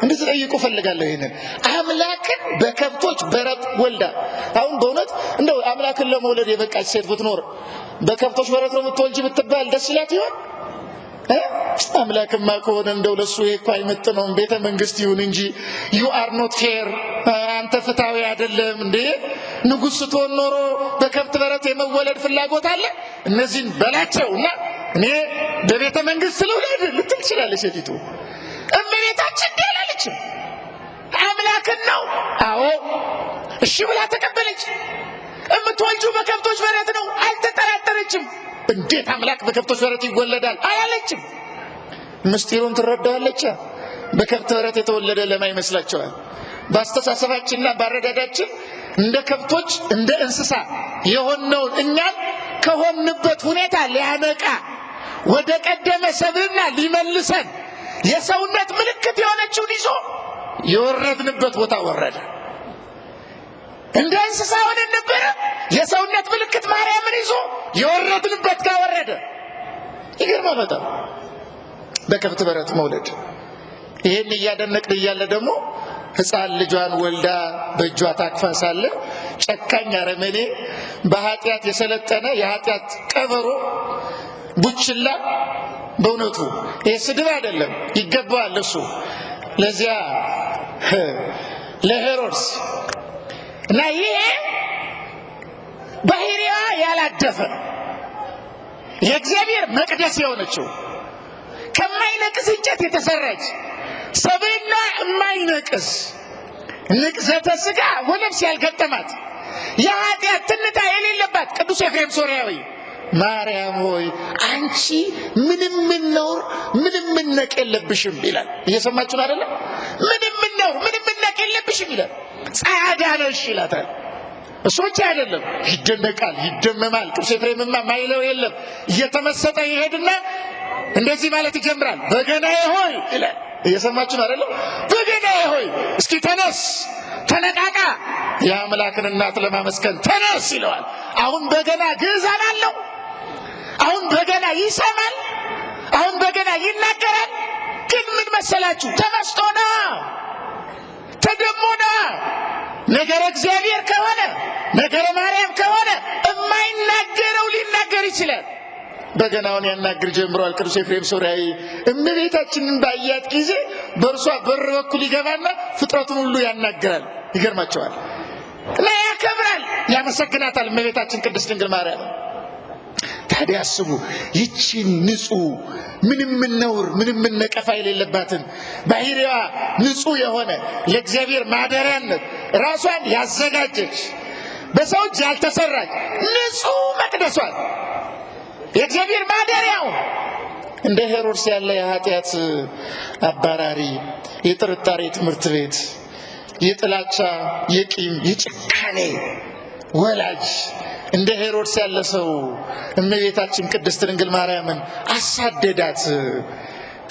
እንድትጠይቁ ፈልጋለሁ ይሄንን። አምላክን በከብቶች በረት ወልዳ። አሁን በእውነት እንደው አምላክን ለመውለድ የበቃች ሴት ብትኖር በከብቶች በረት ነው የምትወልጂ ብትባል ደስ ይላት ይሆን? አምላክማ ከሆነ እንደው ለሱ ይሄ እኮ አይመጥነውም፣ ቤተ መንግስት ይሁን እንጂ ዩ አር ኖት ፌር፣ አንተ ፍትሃዊ አይደለም እንዴ? ንጉሥ ስትሆን ኖሮ በከብት በረት የመወለድ ፍላጎት አለ? እነዚህን በላቸውና እኔ በቤተ መንግስት ልውለድ ልትል ትችላለች ሴቲቱ። እመቤታችን እንዲህ አላለችም። አምላክን ነው አዎ እሺ ብላ ተቀበለች። የምትወልጂው በከብቶች በረት ነው አልተጠራጠረችም። እንዴት አምላክ በከብቶች በረት ይወለዳል አላለችም። ምስጢሩን ትረዳዋለች። በከብት በረት የተወለደ ለማን ይመስላችኋል? በአስተሳሰባችንና ባረዳዳችን እንደ ከብቶች እንደ እንስሳ የሆነውን እኛን ከሆንበት ሁኔታ ሊያነቃ ወደ ቀደመ ሰብዕና ሊመልሰን የሰውነት ምልክት የሆነችውን ይዞ የወረድንበት ቦታ ወረደ። እንደ እንስሳ ሆነን ነበረ። የሰውነት ምልክት ማርያምን ይዞ የወረድንበት ጋር ወረደ። ይገርማል በጣም በከብት በረት መውለድ። ይሄን እያደነቅን እያለ ደግሞ ሕፃን ልጇን ወልዳ በእጇ ታቅፋ ሳለ ጨካኝ አረመኔ በኃጢአት የሰለጠነ የኃጢአት ቀበሮ ቡችላ፣ በእውነቱ ይሄ ስድብ አይደለም፣ ይገባዋል እሱ ለዚያ ለሄሮድስ። እና ይሄ ባህሪዋ ያላደፈ የእግዚአብሔር መቅደስ የሆነችው ከማይነቅስ እንጨት የተሰራች ሰብዕና የማይነቅስ ንቅዘተ ሥጋ ወነፍስ ያልገጠማት የኃጢአት ትንታ የሌለባት ቅዱስ ኤፍሬም ሶርያዊ ማርያም ሆይ አንቺ ምንም ነውር ምንም ነቅ የለብሽም ይላል። እየሰማችሁ አይደለም? ምንም ነውር ምንም ነቅ የለብሽም ይላል። ጻዕዳ ነሽ ይላታል። እሱ ብቻ አይደለም፣ ይደነቃል፣ ይደመማል። ቅዱስ ኤፍሬምማ ማይለው የለም። እየተመሰጠ ይሄድና እንደዚህ ማለት ይጀምራል። በገናዬ ሆይ ይላል። እየሰማችሁ አይደለም? በገናዬ ሆይ እስኪ ተነስ፣ ተነቃቃ፣ የአምላክን እናት ለማመስገን ተነስ ይለዋል። አሁን በገና ግዕዛን አለው። አሁን በገና ይሰማል። አሁን በገና ይናገራል። ግን ምን መሰላችሁ? ተመስጦና ተደሞና ነገረ እግዚአብሔር ከሆነ ነገረ ማርያም ከሆነ የማይናገረው ሊናገር ይችላል። በገናውን ያናግር ጀምሯል ቅዱስ ኤፍሬም ሶርያዊ። እመቤታችንን ባያት ጊዜ በእርሷ በር በኩል ይገባና ፍጥረቱን ሁሉ ያናግራል። ይገርማቸዋል እና ያከብራል፣ ያመሰግናታል እመቤታችን ቅድስት ድንግል ማርያም። ታዲያ አስቡ፣ ይቺን ንጹሕ ምንም ነውር ምንም ነቀፋ የሌለባትን ባህሪዋ ንጹሕ የሆነ ለእግዚአብሔር ማደሪያነት ራሷን ያዘጋጀች በሰው እጅ ያልተሰራች ንጹሕ መቅደሷን የእግዚአብሔር ማደሪያው እንደ ሄሮድስ ያለ የኃጢአት አባራሪ የጥርጣሬ ትምህርት ቤት የጥላቻ የቂም የጭካኔ ወላጅ እንደ ሄሮድስ ያለ ሰው እመቤታችን ቅድስት ድንግል ማርያምን አሳደዳት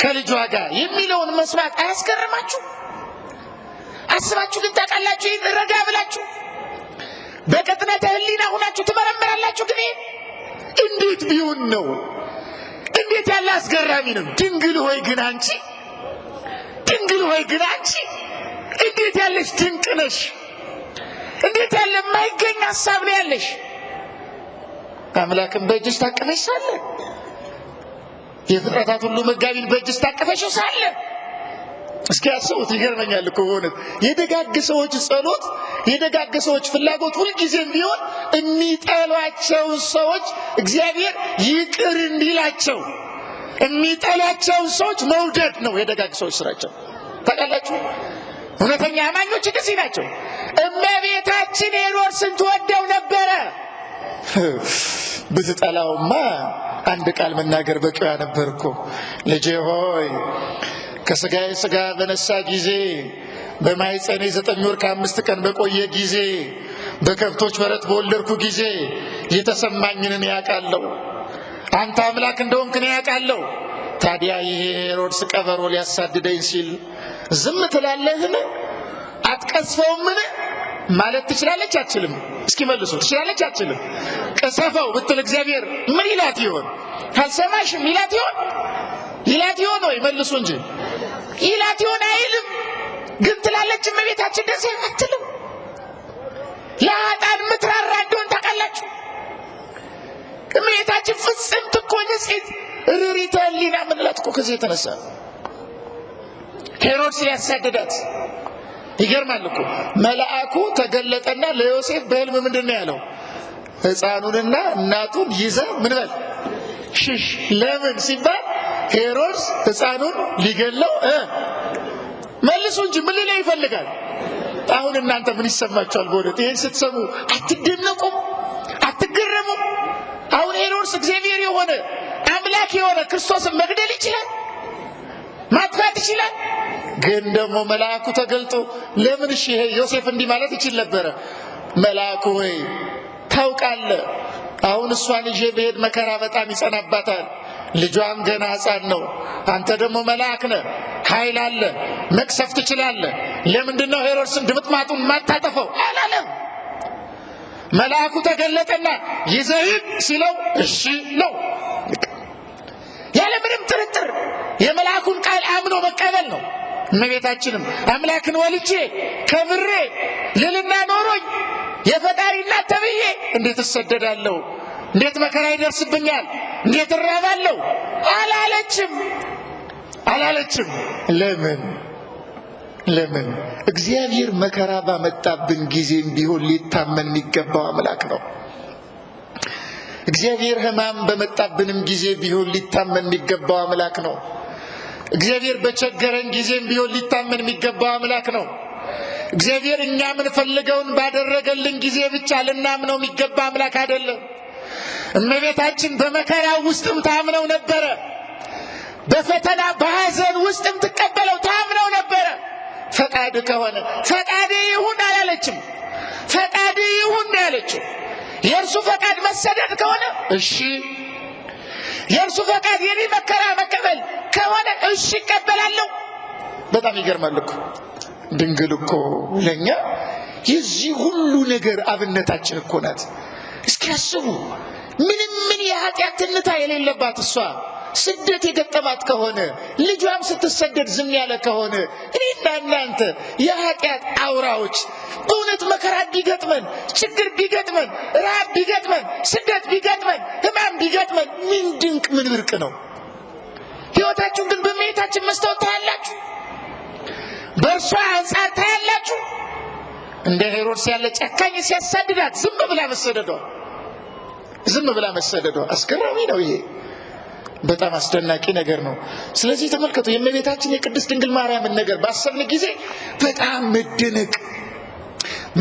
ከልጇ ጋር የሚለውን መስማት አያስገርማችሁ? አስባችሁ ግን ታውቃላችሁ? ይህን ረጋ ብላችሁ በቅጥነተ ሕሊና ሁናችሁ ትመረምራላችሁ? ግን እንዴት ቢሆን ነው? እንዴት ያለ አስገራሚ ነው! ድንግል ሆይ ግን አንቺ፣ ድንግል ሆይ ግን አንቺ እንዴት ያለሽ ድንቅ ነሽ! እንዴት ያለ የማይገኝ ሐሳብ ነው ያለሽ! አምላክን በእጅሽ ታቀፈሽ ሳለ የፍጥረታት ሁሉ መጋቢን በእጅሽ ታቀፈሽው ሳለ እስኪ አስቡት። ይገርመኛል እኮ በእውነት የደጋግ ሰዎች ጸሎት፣ የደጋግ ሰዎች ፍላጎት ሁልጊዜም ቢሆን የሚጠሏቸውን ሰዎች እግዚአብሔር ይቅር እንዲላቸው የሚጠሏቸውን ሰዎች መውደድ ነው የደጋግ ሰዎች ስራቸው። ታውቃላችሁ? እውነተኛ አማኞች እንደዚህ ናቸው። እመቤታችን ሄሮድስን ትወደው ነበረ። ብትጠላውማ አንድ ቃል መናገር በቂዋ ነበርኮ። ልጄ ሆይ ከስጋዬ ስጋ በነሳ ጊዜ በማይጸኔ 9 ወር ከ5 ቀን በቆየ ጊዜ በከብቶች በረት በወለድኩ ጊዜ የተሰማኝን ያውቃለሁ። አንተ አምላክ እንደሆንክ ያውቃለሁ። ታዲያ ይሄ ሄሮድስ ቀበሮ ሊያሳድደኝ ሲል ዝም ትላለህን? አትቀስፈውምን ማለት ትችላለች አትችልም? እስኪ መልሱ። ትችላለች አትችልም? ቀሰፈው ብትል እግዚአብሔር ምን ይላት ይሆን? አልሰማሽም ይላት ይሆን? ይላት ይሆን ወይ? መልሱ እንጂ ይላት ይሆን አይልም። ግን ትላለች እመቤታችን እንደዚህ አትልም። ለኃጥአን ምትራራ እንደሆን ታውቃላችሁ። እመቤታችን ፍጽምት እኮ ንጽሕት ርሪተ ሕሊና ምንላት እኮ ከዚህ የተነሳ ሄሮድስ ሊያሳድዳት ይገርማል እኮ። መልአኩ ተገለጠና ለዮሴፍ በሕልም ምንድን ነው ያለው? ሕፃኑንና እናቱን ይዘህ ምን በል ሽሽ። ለምን ሲባል ሄሮድስ ሕፃኑን ሊገለው መልሱ እንጂ ምን ሊለው ይፈልጋል? አሁን እናንተ ምን ይሰማችኋል? በእውነት ይሄን ስትሰሙ አትደነቁም? አትገረሙም? አሁን ሄሮድስ እግዚአብሔር የሆነ አምላክ የሆነ ክርስቶስን መግደል ይችላል? ማጥፋት ይችላል? ግን ደግሞ መልአኩ ተገልጦ ለምን እሺ ይሄ ዮሴፍ እንዲህ ማለት ይችል ነበረ። መልአኩ ሆይ ታውቃለህ፣ አሁን እሷን ይዤ ብሄድ መከራ በጣም ይጸናባታል። ልጇም ገና ሕፃን ነው። አንተ ደግሞ መልአክ ነህ፣ ኃይል አለ፣ መቅሰፍ ትችላለህ። ለምንድን ነው ሄሮድስን ድምጥማጡን ማታጠፈው አላለም። መልአኩ ተገለጠና ይዘህ ሲለው እሺ ነው። ያለ ምንም ጥርጥር የመልአኩን ቃል አምኖ መቀበል ነው። እመቤታችንም አምላክን ወልጄ ከብሬ ልልና ኖሮኝ የፈጣሪ እናት ተብዬ እንዴት እሰደዳለሁ? እንዴት መከራ ይደርስብኛል? እንዴት እራባለሁ? አላለችም። ለምን? እግዚአብሔር መከራ ባመጣብን ጊዜም ቢሆን ሊታመን የሚገባው አምላክ ነው። እግዚአብሔር ሕማም በመጣብንም ጊዜ ቢሆን ሊታመን የሚገባው አምላክ ነው። እግዚአብሔር በቸገረን ጊዜም ቢሆን ሊታመን የሚገባው አምላክ ነው። እግዚአብሔር እኛ የምንፈልገውን ባደረገልን ጊዜ ብቻ ልናምነው የሚገባ አምላክ አይደለም። እመቤታችን በመከራ ውስጥም ታምነው ነበረ። በፈተና በሐዘን ውስጥም ትቀበለው ታምነው ነበረ። ፈቃድ ከሆነ ፈቃድ ይሁን አላለችም። ፈቃድ ይሁን ያለችው የእርሱ ፈቃድ መሰደድ ከሆነ እሺ፣ የእርሱ ፈቃድ የኔ መከራ መቀበል ከሆነ እሺ እቀበላለሁ። በጣም ይገርማል እኮ ድንግል እኮ ለኛ የዚህ ሁሉ ነገር አብነታችን እኮ ናት። እስኪ አስቡ፣ ምን የኃጢአት ትንታ የሌለባት እሷ ስደት የገጠማት ከሆነ ልጇም ስትሰደድ ዝም ያለ ከሆነ እኔና እናንተ የኃጢአት አውራዎች በእውነት መከራ ቢገጥመን፣ ችግር ቢገጥመን፣ ረሃብ ቢገጥመን፣ ስደት ቢገጥመን፣ ሕማም ቢገጥመን ምን ድንቅ ምን ብርቅ ነው። ሕይወታችሁን ግን በእመቤታችን መስታወት ታያላችሁ፣ በእርሷ አንጻር ታያላችሁ። እንደ ሄሮድስ ያለ ጨካኝ ሲያሳድዳት ዝም ብላ መሰደዷ አስገራሚ ነው። ይሄ በጣም አስደናቂ ነገር ነው። ስለዚህ ተመልከቱ፣ የእመቤታችን የቅድስት ድንግል ማርያምን ነገር ባሰብን ጊዜ በጣም መደነቅ፣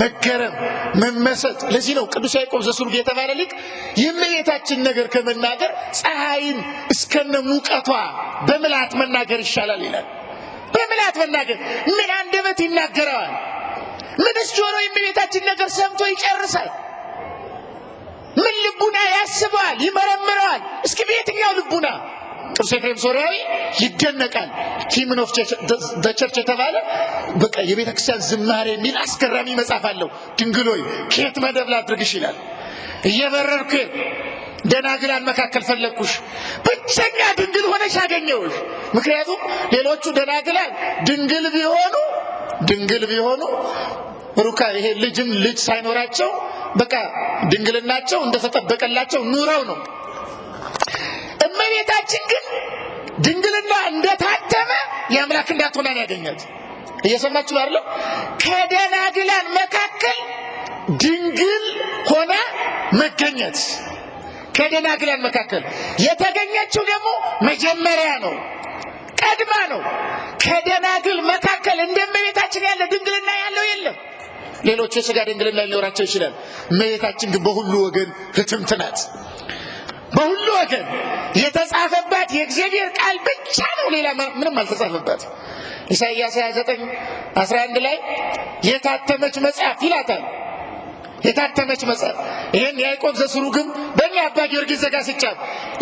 መገረም፣ መመሰጥ። ለዚህ ነው ቅዱስ ያዕቆብ ዘሱሩግ የተባለ ሊቅ የእመቤታችን ነገር ከመናገር ፀሐይን እስከነ ሙቀቷ በምልአት መናገር ይሻላል ይላል። በምልአት መናገር ምን አንደበት ይናገረዋል? ምንስ ጆሮ የእመቤታችን ነገር ሰምቶ ይጨርሳል? ምን ልቡና ያስበዋል፣ ይመረምረዋል? እስኪ በየትኛው ልቡና? ቅዱስ ኤፍሬም ሶርያዊ ይደነቃል። ሂምን ኦፍ ዘ ቸርች የተባለ በቃ የቤተ ክርስቲያን ዝማሬ የሚል አስገራሚ መጽሐፍ አለው። ድንግል ሆይ ከየት መደብ ላድርግሽ ይላል። እየበረርኩ ደናግላን መካከል ፈለግኩሽ፣ ብቸኛ ድንግል ሆነሽ አገኘሁሽ። ምክንያቱም ሌሎቹ ደናግላን ድንግል ቢሆኑ ሩካ ይሄ ልጅ ሳይኖራቸው በቃ ድንግልናቸው እንደተጠበቀላቸው ኑረው ነው። እመቤታችን ግን ድንግልና እንደታተመ የአምላክ እናት ሆና ያገኛት። እየሰማችሁ አይደል? ከደናግላን መካከል ድንግል ሆና መገኘት። ከደናግላን መካከል የተገኘችው ደግሞ መጀመሪያ ነው፣ ቀድማ ነው። ከደናግል መካከል እንደ እመቤታችን ያለ ድንግልና ያለው የለም። ሌሎች የሥጋ ድንግልና ሊኖራቸው ይችላል። እመቤታችን ግን በሁሉ ወገን ህትምት ናት። በሁሉ ወገን የተጻፈባት የእግዚአብሔር ቃል ብቻ ነው፣ ሌላ ምንም አልተጻፈባት። ኢሳይያስ 29:11 ላይ የታተመች መጽሐፍ ይላታል። የታተመች መጽሐፍ ይሄን ያዕቆብ ዘስሩግም በእኛ አባ ጊዮርጊስ ዘጋስጫ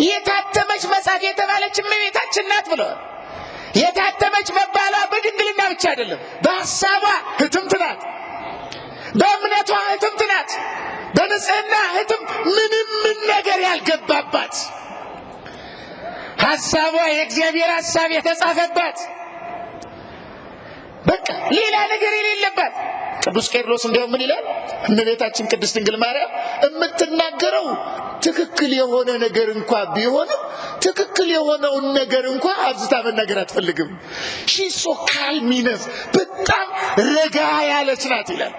የታተመች መጽሐፍ የተባለች እመቤታችን ናት ብለዋል። የታተመች መባሏ በድንግልና ብቻ አይደለም፣ በሐሳቧ ህትምት ናት፣ በእምነቷ ህትምት ናት፣ በንጽህና ህትም ምንም ነገር ያልገባባት ሐሳቧ የእግዚአብሔር ሐሳብ የተጻፈባት በቃ ሌላ ነገር የሌለባት። ቅዱስ ቄርሎስ እንደው ምን ይላል? እመቤታችን ቅድስት ድንግል ማርያም የምትናገረው ትክክል የሆነ ነገር እንኳን ቢሆን ትክክል የሆነውን ነገር እንኳን አብዝታ መናገር አትፈልግም። ሺሶ ካልሚነስ በጣም ረጋ ያለች ናት ይላል።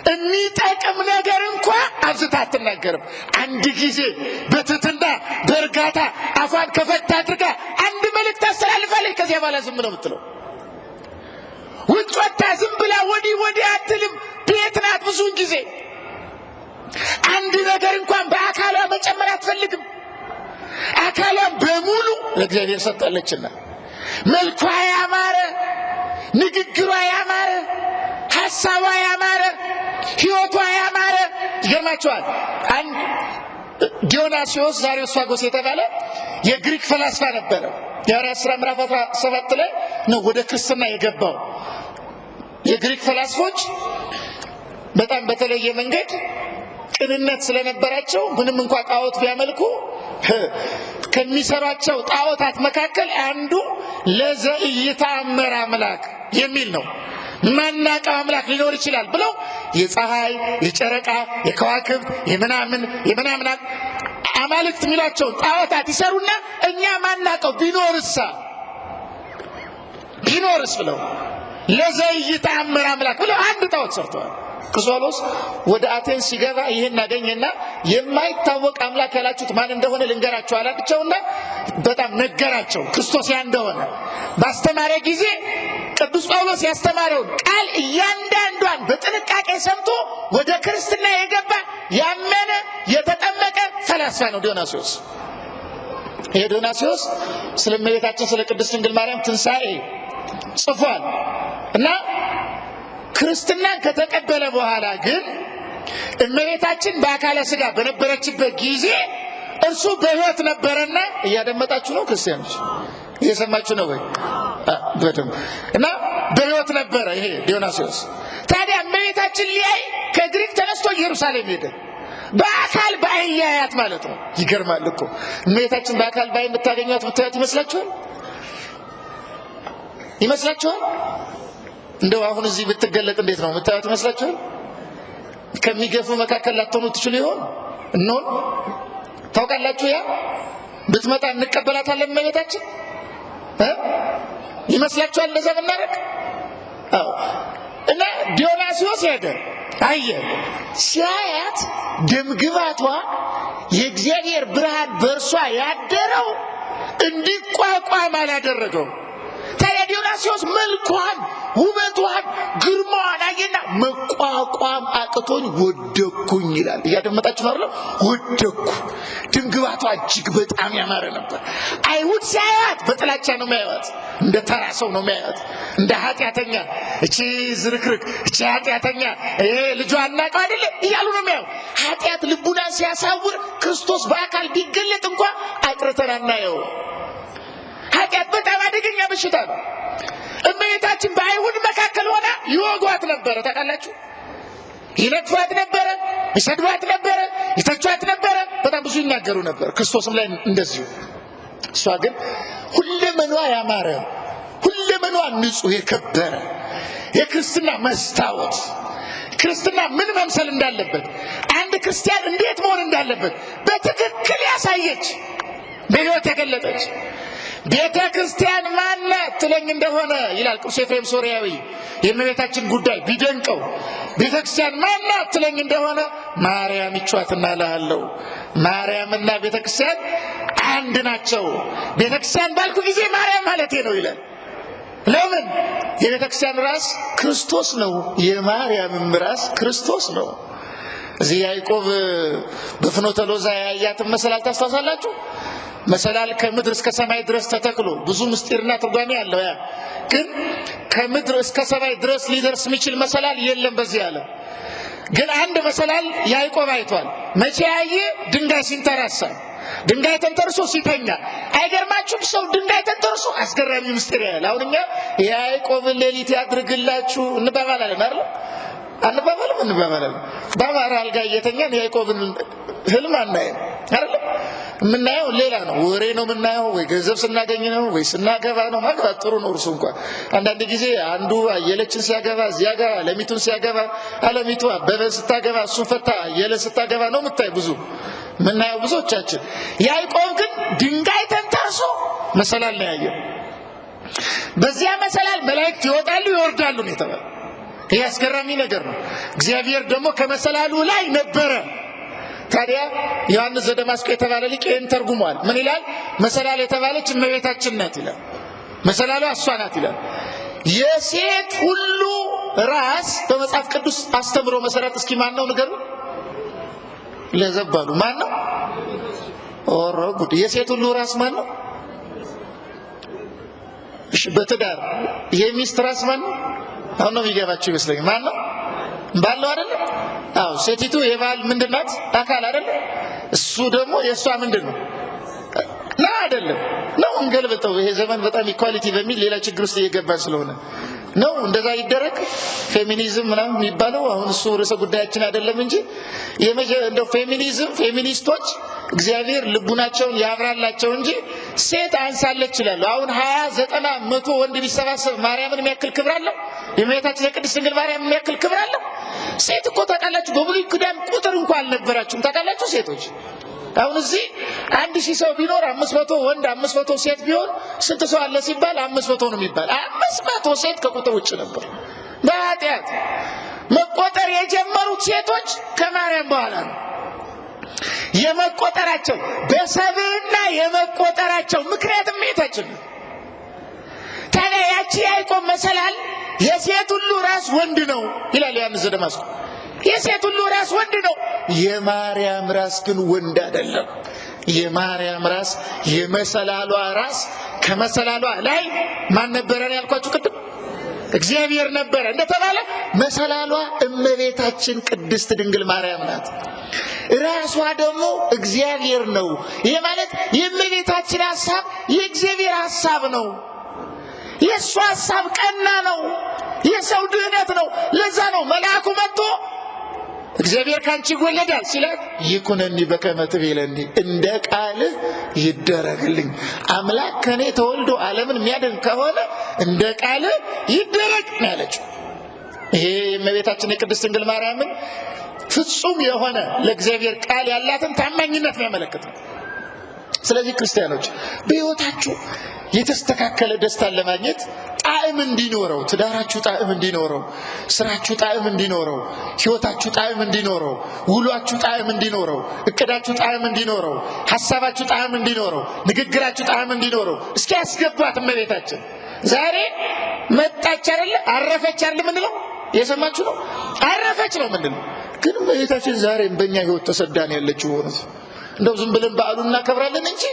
የሚጠቅም ነገር እንኳን አብዝታ አትናገርም። አንድ ጊዜ በትህትና በእርጋታ አፏን ከፈታ አድርጋ አንድ መልእክት ታስተላልፋለች። ከዚያ በኋላ ዝም ነው የምትለው። ውጭ ወጣ ዝም ብላ ወዲህ ወዲህ አትልም። ቤት ናት። ብዙውን ጊዜ አንድ ነገር እንኳን በአካሏ መጨመር አትፈልግም። አካሏን በሙሉ ለእግዚአብሔር ሰጣለችና መልኳ ያማረ፣ ንግግሯ ያማረ፣ ሐሳቧ ያማረ፣ ሕይወቷ ያማረ። ይገርማችኋል። አንድ ዲዮናስዮስ ዛሬዎስፋጎስ የተባለ የግሪክ ፈላስፋ ነበረ። የሐዋርያት ሥራ ምዕራፍ 17 ላይ ነው ወደ ክርስትና የገባው። የግሪክ ፈላስፎች በጣም በተለየ መንገድ ቅንነት ስለነበራቸው ምንም እንኳን ጣዖት ቢያመልኩ ከሚሰሯቸው ጣዖታት መካከል አንዱ ለዘኢይተአምር አምላክ የሚል ነው። ማናውቀው አምላክ ሊኖር ይችላል ብለው የፀሐይ፣ የጨረቃ፣ የከዋክብት፣ የምናምን አማልክት የሚሏቸውን ጣዖታት ይሰሩና እኛ ማናውቀው ቢኖርስ ብለው ለዘኢይተአምር አምላክ ብለው አንድ ጣዖት ሰርተዋል። ክርስቶስ ወደ አቴንስ ሲገባ ይሄን አገኘና የማይታወቅ አምላክ ያላችሁት ማን እንደሆነ ልንገራችሁ አላቸውና በጣም ነገራቸው ክርስቶስ ያ እንደሆነ። ባስተማረ ጊዜ ቅዱስ ጳውሎስ ያስተማረውን ቃል እያንዳንዷን በጥንቃቄ ሰምቶ ወደ ክርስትና የገባ ያመነ የተጠመቀ ፈላስፋ ነው ዲዮናስዮስ። ይሄ ዲዮናስዮስ ስለ እመቤታችን ስለ ቅድስት ድንግል ማርያም ትንሣኤ ጽፏል እና ክርስትናን ከተቀበለ በኋላ ግን እመቤታችን በአካለ ሥጋ በነበረችበት ጊዜ እርሱ በሕይወት ነበረና እያደመጣችሁ ነው ክርስቲያኖች? እየሰማችሁ ነው ወይ? በደም እና በሕይወት ነበረ ይሄ ዲዮናስዮስ። ታዲያ እመቤታችን ሊያይ ከግሪክ ተነስቶ ኢየሩሳሌም ሄደ። በአካል በዓይን ሊያያት ማለት ነው። ይገርማል እኮ እመቤታችን በአካል በዓይን የምታገኟት ብታያት ይመስላችኋል? እንደው አሁን እዚህ ብትገለጥ እንዴት ነው የምታዩት ይመስላችኋል? ከሚገፉ መካከል ላትሆኑ ትችሉ ይሆን? እንሆን ታውቃላችሁ? ያ ብትመጣ እንቀበላታለን እመቤታችን ይመስላችኋል? እንደዛ ብናደርግ? አዎ። እና ዲዮናስዮስ ሄደ አየ። ሲያያት ደምግባቷ የእግዚአብሔር ብርሃን በእርሷ ያደረው እንዲቋቋም አላደረገው። ታዲያ ዲዮናስዮስ መልኳን፣ ውበቷን፣ ግርማዋን አየና መቋቋም አቅቶኝ ወደኩኝ ይላል። እያደመጣችሁ ነው? ወደኩ። ድንግባቷ እጅግ በጣም ያማረ ነበር። አይሁድ ሲያዩት በጥላቻ ነው የሚያዩት። እንደ ተራ ሰው ነው የሚያዩት። እንደ ኃጢአተኛ፣ እቺ ዝርክርክ፣ እቺ ኃጢአተኛ፣ ልጇ አናውቀው አይደለ እያሉ ነው የሚያዩት። ኃጢአት ልቡናን ሲያሳውር ክርስቶስ በአካል ቢገለጥ እንኳን አቅርተን አናየው። ኃጢአት በጣም አደገኛ በሽታ ነው። እመቤታችን በአይሁድ መካከል ሆና ይወጓት ነበረ። ታውቃላችሁ? ይነቅፏት ነበረ፣ ይሰድቧት ነበረ፣ ይተቿት ነበረ፣ በጣም ብዙ ይናገሩ ነበር። ክርስቶስም ላይ እንደዚሁ። እሷ ግን ሁለመኗ ያማረ፣ ሁለመኗ ንጹሕ የከበረ የክርስትና መስታወት፣ ክርስትና ምን መምሰል እንዳለበት፣ አንድ ክርስቲያን እንዴት መሆን እንዳለበት በትክክል ያሳየች፣ በሕይወት የገለጠች ቤተ ክርስቲያን ማናት ትለኝ እንደሆነ ይላል ቅዱስ ኤፍሬም ሶርያዊ። የእመቤታችን ጉዳይ ቢደንቀው ቤተ ክርስቲያን ማናት ትለኝ እንደሆነ ማርያም ይቿትና እልሃለሁ። ማርያምና ቤተ ክርስቲያን አንድ ናቸው። ቤተ ክርስቲያን ባልኩ ጊዜ ማርያም ማለቴ ነው ይላል። ለምን? የቤተ ክርስቲያን ራስ ክርስቶስ ነው፣ የማርያምም ራስ ክርስቶስ ነው። እዚህ ያዕቆብ በፍኖተ ሎዛ ያያትን መሰላል ታስታውሳላችሁ? መሰላል ከምድር እስከ ሰማይ ድረስ ተተክሎ ብዙ ምስጢርና ትርጓሜ ያለው ያ ግን ከምድር እስከ ሰማይ ድረስ ሊደርስ የሚችል መሰላል የለም በዚህ ዓለም። ግን አንድ መሰላል ያዕቆብ አይቷል። መቼ ያየ? ድንጋይ ሲንተራሳ፣ ድንጋይ ተንተርሶ ሲተኛ። አይገርማችሁም? ሰው ድንጋይ ተንተርሶ አስገራሚ ምስጢር ያያል። አሁን እኛ ያዕቆብን ሌሊት ያድርግላችሁ እንባባላለን አይደል? አንባባልም? እንባባላለን። በአማራ አልጋ እየተኛን ያዕቆብን ህልም አናየም አይደል? የምናየው ሌላ ነው። ወሬ ነው የምናየው። ወይ ገንዘብ ስናገኝ ነው፣ ወይ ስናገባ ነው። ማግባት ጥሩ ነው እርሱ እንኳን። አንዳንድ ጊዜ አንዱ አየለችን ሲያገባ እዚያ ጋር አለሚቱን ሲያገባ፣ አለሚቱ አበበን ስታገባ እሱ ፈታ አየለ ስታገባ ነው የምታይ ብዙ ምናየው ብዙዎቻችን። ያዕቆብ ግን ድንጋይ ተንተርሶ መሰላል ነው ያየው። በዚያ መሰላል መላእክት ይወጣሉ ይወርዳሉ ነው የተባለው። ይሄ አስገራሚ ነገር ነው። እግዚአብሔር ደግሞ ከመሰላሉ ላይ ነበረ። ታዲያ ዮሐንስ ዘደማስቆ የተባለ ሊቅ ይህን ተርጉሟል። ምን ይላል? መሰላል የተባለች እመቤታችን ናት ይላል። መሰላሏ እሷ ናት ይላል። የሴት ሁሉ ራስ በመጽሐፍ ቅዱስ አስተምሮ መሰረት እስኪ ማን ነው ንገሩ? ለዘባሉ ማን ነው? ኦሮ ጉድ! የሴት ሁሉ ራስ ማን ነው? እሺ በትዳር የሚስት ራስ ማን ነው? አሁን ነው የሚገባችሁ ይመስለኛል። ማን ነው? ባል ነው አይደል? አዎ ሴቲቱ የባል ምንድናት? አካል አይደል? እሱ ደግሞ የሷ ምንድነው? ነው አይደለም? ነው እንገልብጠው። ይሄ ዘመን በጣም ኢኳሊቲ በሚል ሌላ ችግር ውስጥ እየገባ ስለሆነ ነው እንደዛ ይደረግ። ፌሚኒዝም ምናምን የሚባለው አሁን እሱ ርዕሰ ጉዳያችን አይደለም እንጂ እንደው ፌሚኒስቶች እግዚአብሔር ልቡናቸውን ያብራላቸው እንጂ ሴት አንሳለች ይላሉ። አሁን 20 90 100 ወንድ ቢሰባሰብ ማርያምን የሚያክል ክብር አለው? የእመቤታችን የቅድስት ድንግል ማርያም የሚያክል ክብር አለው? ሴት እኮ ታውቃላችሁ በብሉይ ኪዳን ቁጥር እንኳን አልነበራችሁም። ታውቃላችሁ ሴቶች አሁን እዚህ 1000 ሰው ቢኖር 500 ወንድ 500 ሴት ቢሆን ስንት ሰው አለ ሲባል 500 ነው የሚባል። 500 ሴት ከቁጥር ውጭ ነበር። በኃጢአት መቆጠር የጀመሩት ሴቶች ከማርያም በኋላ ነው። የመቆጠራቸው በሰብዕና የመቆጠራቸው ምክንያቱም እመቤታችን ነው። ታዲያ ያቺ ያዕቆብ መሰላል የሴት ሁሉ ራስ ወንድ ነው ይላል ዮሐንስ ዘደማስቆ። የሴት ሁሉ ራስ ወንድ ነው። የማርያም ራስ ግን ወንድ አይደለም። የማርያም ራስ የመሰላሏ ራስ ከመሰላሏ ላይ ማን ነበረ ያልኳችሁ ቅድም? እግዚአብሔር ነበረ እንደተባለ መሰላሏ እመቤታችን ቅድስት ድንግል ማርያም ናት። ራሷ ደግሞ እግዚአብሔር ነው። ይሄ ማለት የእመቤታችን ሐሳብ የእግዚአብሔር ሐሳብ ነው። የእሷ ሐሳብ ቀና ነው። የሰው ድህነት ነው። ለዛ ነው መልአኩ መጥቶ እግዚአብሔር ካንቺ ይወለዳል ሲላት ይኩነኒ በከመ ትቤለኒ፣ እንደ ቃልህ ይደረግልኝ። አምላክ ከኔ ተወልዶ ዓለምን የሚያድን ከሆነ እንደ ቃልህ ይደረግ ነው ያለችው። ይሄ የእመቤታችን የቅድስት ድንግል ማርያምን ፍጹም የሆነ ለእግዚአብሔር ቃል ያላትን ታማኝነት ነው ያመለክተው። ስለዚህ ክርስቲያኖች በሕይወታችሁ የተስተካከለ ደስታን ለማግኘት ጣዕም እንዲኖረው፣ ትዳራችሁ ጣዕም እንዲኖረው፣ ስራችሁ ጣዕም እንዲኖረው፣ ህይወታችሁ ጣዕም እንዲኖረው፣ ውሏችሁ ጣዕም እንዲኖረው፣ እቅዳችሁ ጣዕም እንዲኖረው፣ ሐሳባችሁ ጣዕም እንዲኖረው፣ ንግግራችሁ ጣዕም እንዲኖረው እስኪ ያስገቧት እመቤታችን። ዛሬ መጣች አይደለ? አረፈች አይደል? ምንድነው የሰማችሁ ነው? አረፈች ነው ምንድነው? ግን እመቤታችን ዛሬም በእኛ ህይወት ተሰዳን ያለችው ሆነች። እንደው ዝም ብለን በዓሉን እናከብራለን እንጂ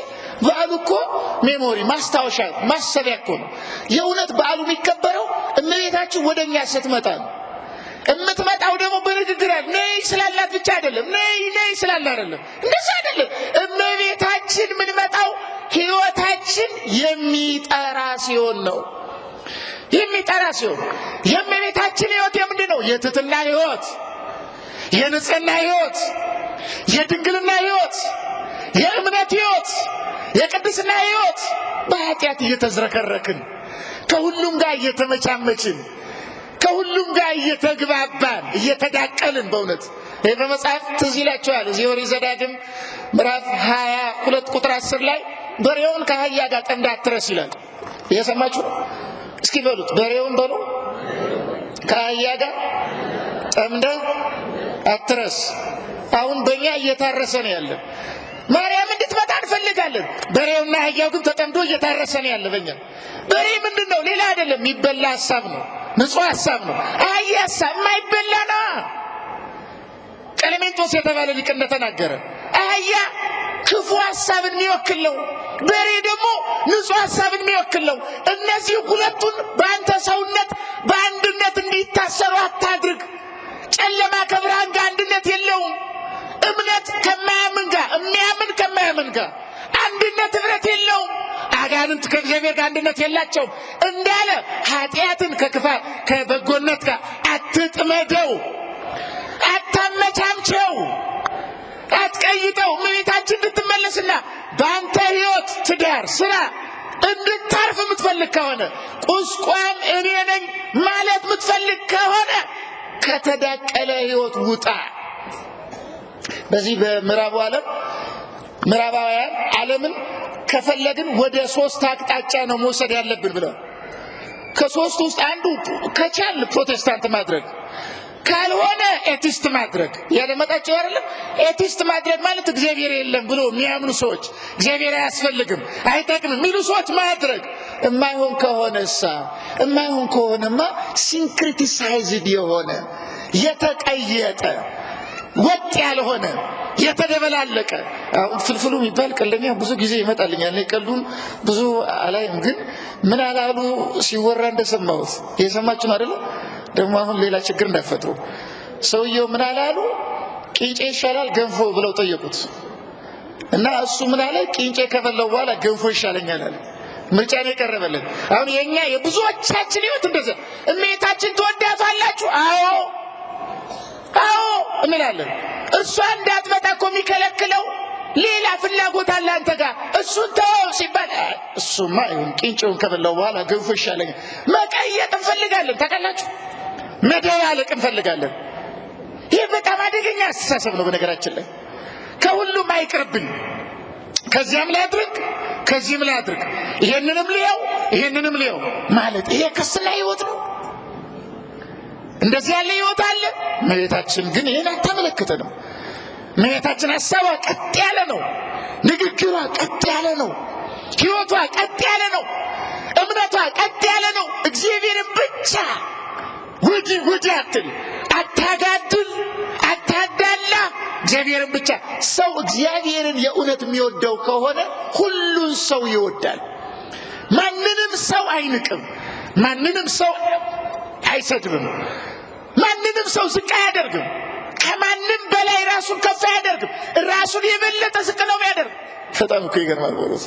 በዓሉ እኮ ሜሞሪ ማስታወሻ ማሰቢያ እኮ ነው። የእውነት በዓሉ የሚከበረው እመቤታችን ወደኛ ስትመጣ ነው። እምትመጣው ደግሞ በንግግር ነይ ስላላት ብቻ አይደለም። ነይ ስላላት አይደለም። እንደዛ አይደለም። እመቤታችን የምትመጣው ህይወታችን የሚጠራ ሲሆን ነው። የሚጠራ ሲሆን የእመቤታችን ህይወት የምንድነው? የትህትና ህይወት፣ የንጽህና ህይወት፣ የድንግልና ህይወት፣ የእምነት ህይወት፣ የቅድስና ህይወት። በኃጢአት እየተዝረከረክን ከሁሉም ጋር እየተመቻመችን ከሁሉም ጋር እየተግባባን እየተዳቀልን በእውነት ይህ በመጽሐፍ ትዝ ይላችኋል። እዚህ ኦሪት ዘዳግም ምዕራፍ 22 ቁጥር 10 ላይ በሬውን ከአህያ ጋር ጠምደህ አትረስ ይላል። እየሰማችሁ ነው? እስኪ በሉት፣ በሬውን በሉ ከአህያ ጋር ጠምደህ አትረስ። አሁን በእኛ እየታረሰ ነው ያለ። ማርያም እንድትመጣ እንፈልጋለን። በሬውና አህያው ግን ተጠምዶ እየታረሰ ነው ያለ በእኛ። በሬ ምንድነው? ሌላ አይደለም፣ የሚበላ ሐሳብ ነው፣ ንጹህ ሐሳብ ነው። አህያ ሐሳብ የማይበላ ነው። ቀሌሜንጦስ የተባለ ሊቅ እንደተናገረ አህያ ክፉ ሐሳብን የሚወክል ነው፣ በሬ ደግሞ ንጹህ ሐሳብን የሚወክል ነው። እነዚህ ሁለቱን በአንተ ሰውነት በአንድነት እንዲታሰሩ አታድርግ። ጨለማ ከብርሃን ጋር አንድነት የለውም። እምነት ከማያምን ጋር፣ የሚያምን ከማያምን ጋር አንድነት ህብረት የለውም። አጋንንት ከእግዚአብሔር ጋር አንድነት የላቸውም እንዳለ ኃጢአትን ከክፋት ከበጎነት ጋር አትጥመደው፣ አታመቻምቸው፣ አትቀይጠው። እመቤታችን እንድትመለስና በአንተ ህይወት፣ ትዳር፣ ስራ እንድታርፍ የምትፈልግ ከሆነ ቁስቋም እኔ ነኝ ማለት የምትፈልግ ከሆነ ከተዳቀለ ህይወት ውጣ። በዚህ በምዕራቡ ዓለም ምዕራባውያን ዓለምን ከፈለግን ወደ 3 አቅጣጫ ነው መውሰድ ያለብን ብለው ከ3 ውስጥ አንዱ ከቻል ፕሮቴስታንት ማድረግ ካልሆነ ኤቲስት ማድረግ። ያለመጣቸው አይደለም። ኤቲስት ማድረግ ማለት እግዚአብሔር የለም ብሎ የሚያምኑ ሰዎች፣ እግዚአብሔር አያስፈልግም አይጠቅምም የሚሉ ሰዎች ማድረግ። የማይሆን ከሆነማ ሲንክሪቲሳይዝድ የሆነ የተቀየጠ ወጥ ያልሆነ የተደበላለቀ ፍልፍሉ የሚባል ቀልደኛ ብዙ ጊዜ ይመጣልኛል። እኔ ቀልዱን ብዙ አላይም፣ ግን ምን አላሉ ሲወራ እንደሰማሁት የሰማችሁ ነው አይደል? ደግሞ አሁን ሌላ ችግር እንዳፈጥሩ ሰውየው ምን አላሉ ቂንጬ ይሻላል ገንፎ ብለው ጠየቁት እና እሱ ምን አለ ቂንጬ ከበላው በኋላ ገንፎ ይሻለኛል አለ። ምርጫ ነው የቀረበልን። አሁን የኛ የብዙዎቻችን ህይወት እንደዛ። እመቤታችን ትወዳታላችሁ? አዎ እንላለን። እሷ እንዳትመጣ እኮ የሚከለክለው ሌላ ፍላጎት አለ አንተ ጋር። እሱን ተወው ሲባል እሱማ ይሁን ቂንጬውን ከበላው በኋላ ገንፎ ይሻለኛል። መቀየጥ እንፈልጋለን። ታውቃላችሁ፣ መደባለቅ እንፈልጋለን። ይህ በጣም አደገኛ አስተሳሰብ ነው። በነገራችን ላይ ከሁሉም አይቅርብኝ፣ ከዚያም ላይ አድርግ፣ ከዚህም ላይ አድርግ፣ ይሄንንም ሊየው ማለት ይሄ ክርስትና ህይወት ነው። እንደዚህ ያለ ህይወት አለ። እመቤታችን ግን ይሄን አታመለክተንም። እመቤታችን ሐሳቧ ቀጥ ያለ ነው፣ ንግግሯ ቀጥ ያለ ነው፣ ህይወቷ ቀጥ ያለ ነው፣ እምነቷ ቀጥ ያለ ነው። እግዚአብሔርን ብቻ ወዲህ አትል፣ አታጋድል፣ አታዳላ። እግዚአብሔርን ብቻ። ሰው እግዚአብሔርን የእውነት የሚወደው ከሆነ ሁሉን ሰው ይወዳል። ማንንም ሰው አይንቅም፣ ማንንም ሰው አይሰድብም፣ ማንንም ሰው ዝቅ አያደርግም፣ ከማንም በላይ ራሱን ከፍ አያደርግም፣ ራሱን የበለጠ ዝቅ ነው የሚያደርግ። በጣም እኮ ይገርማል። ወሮስ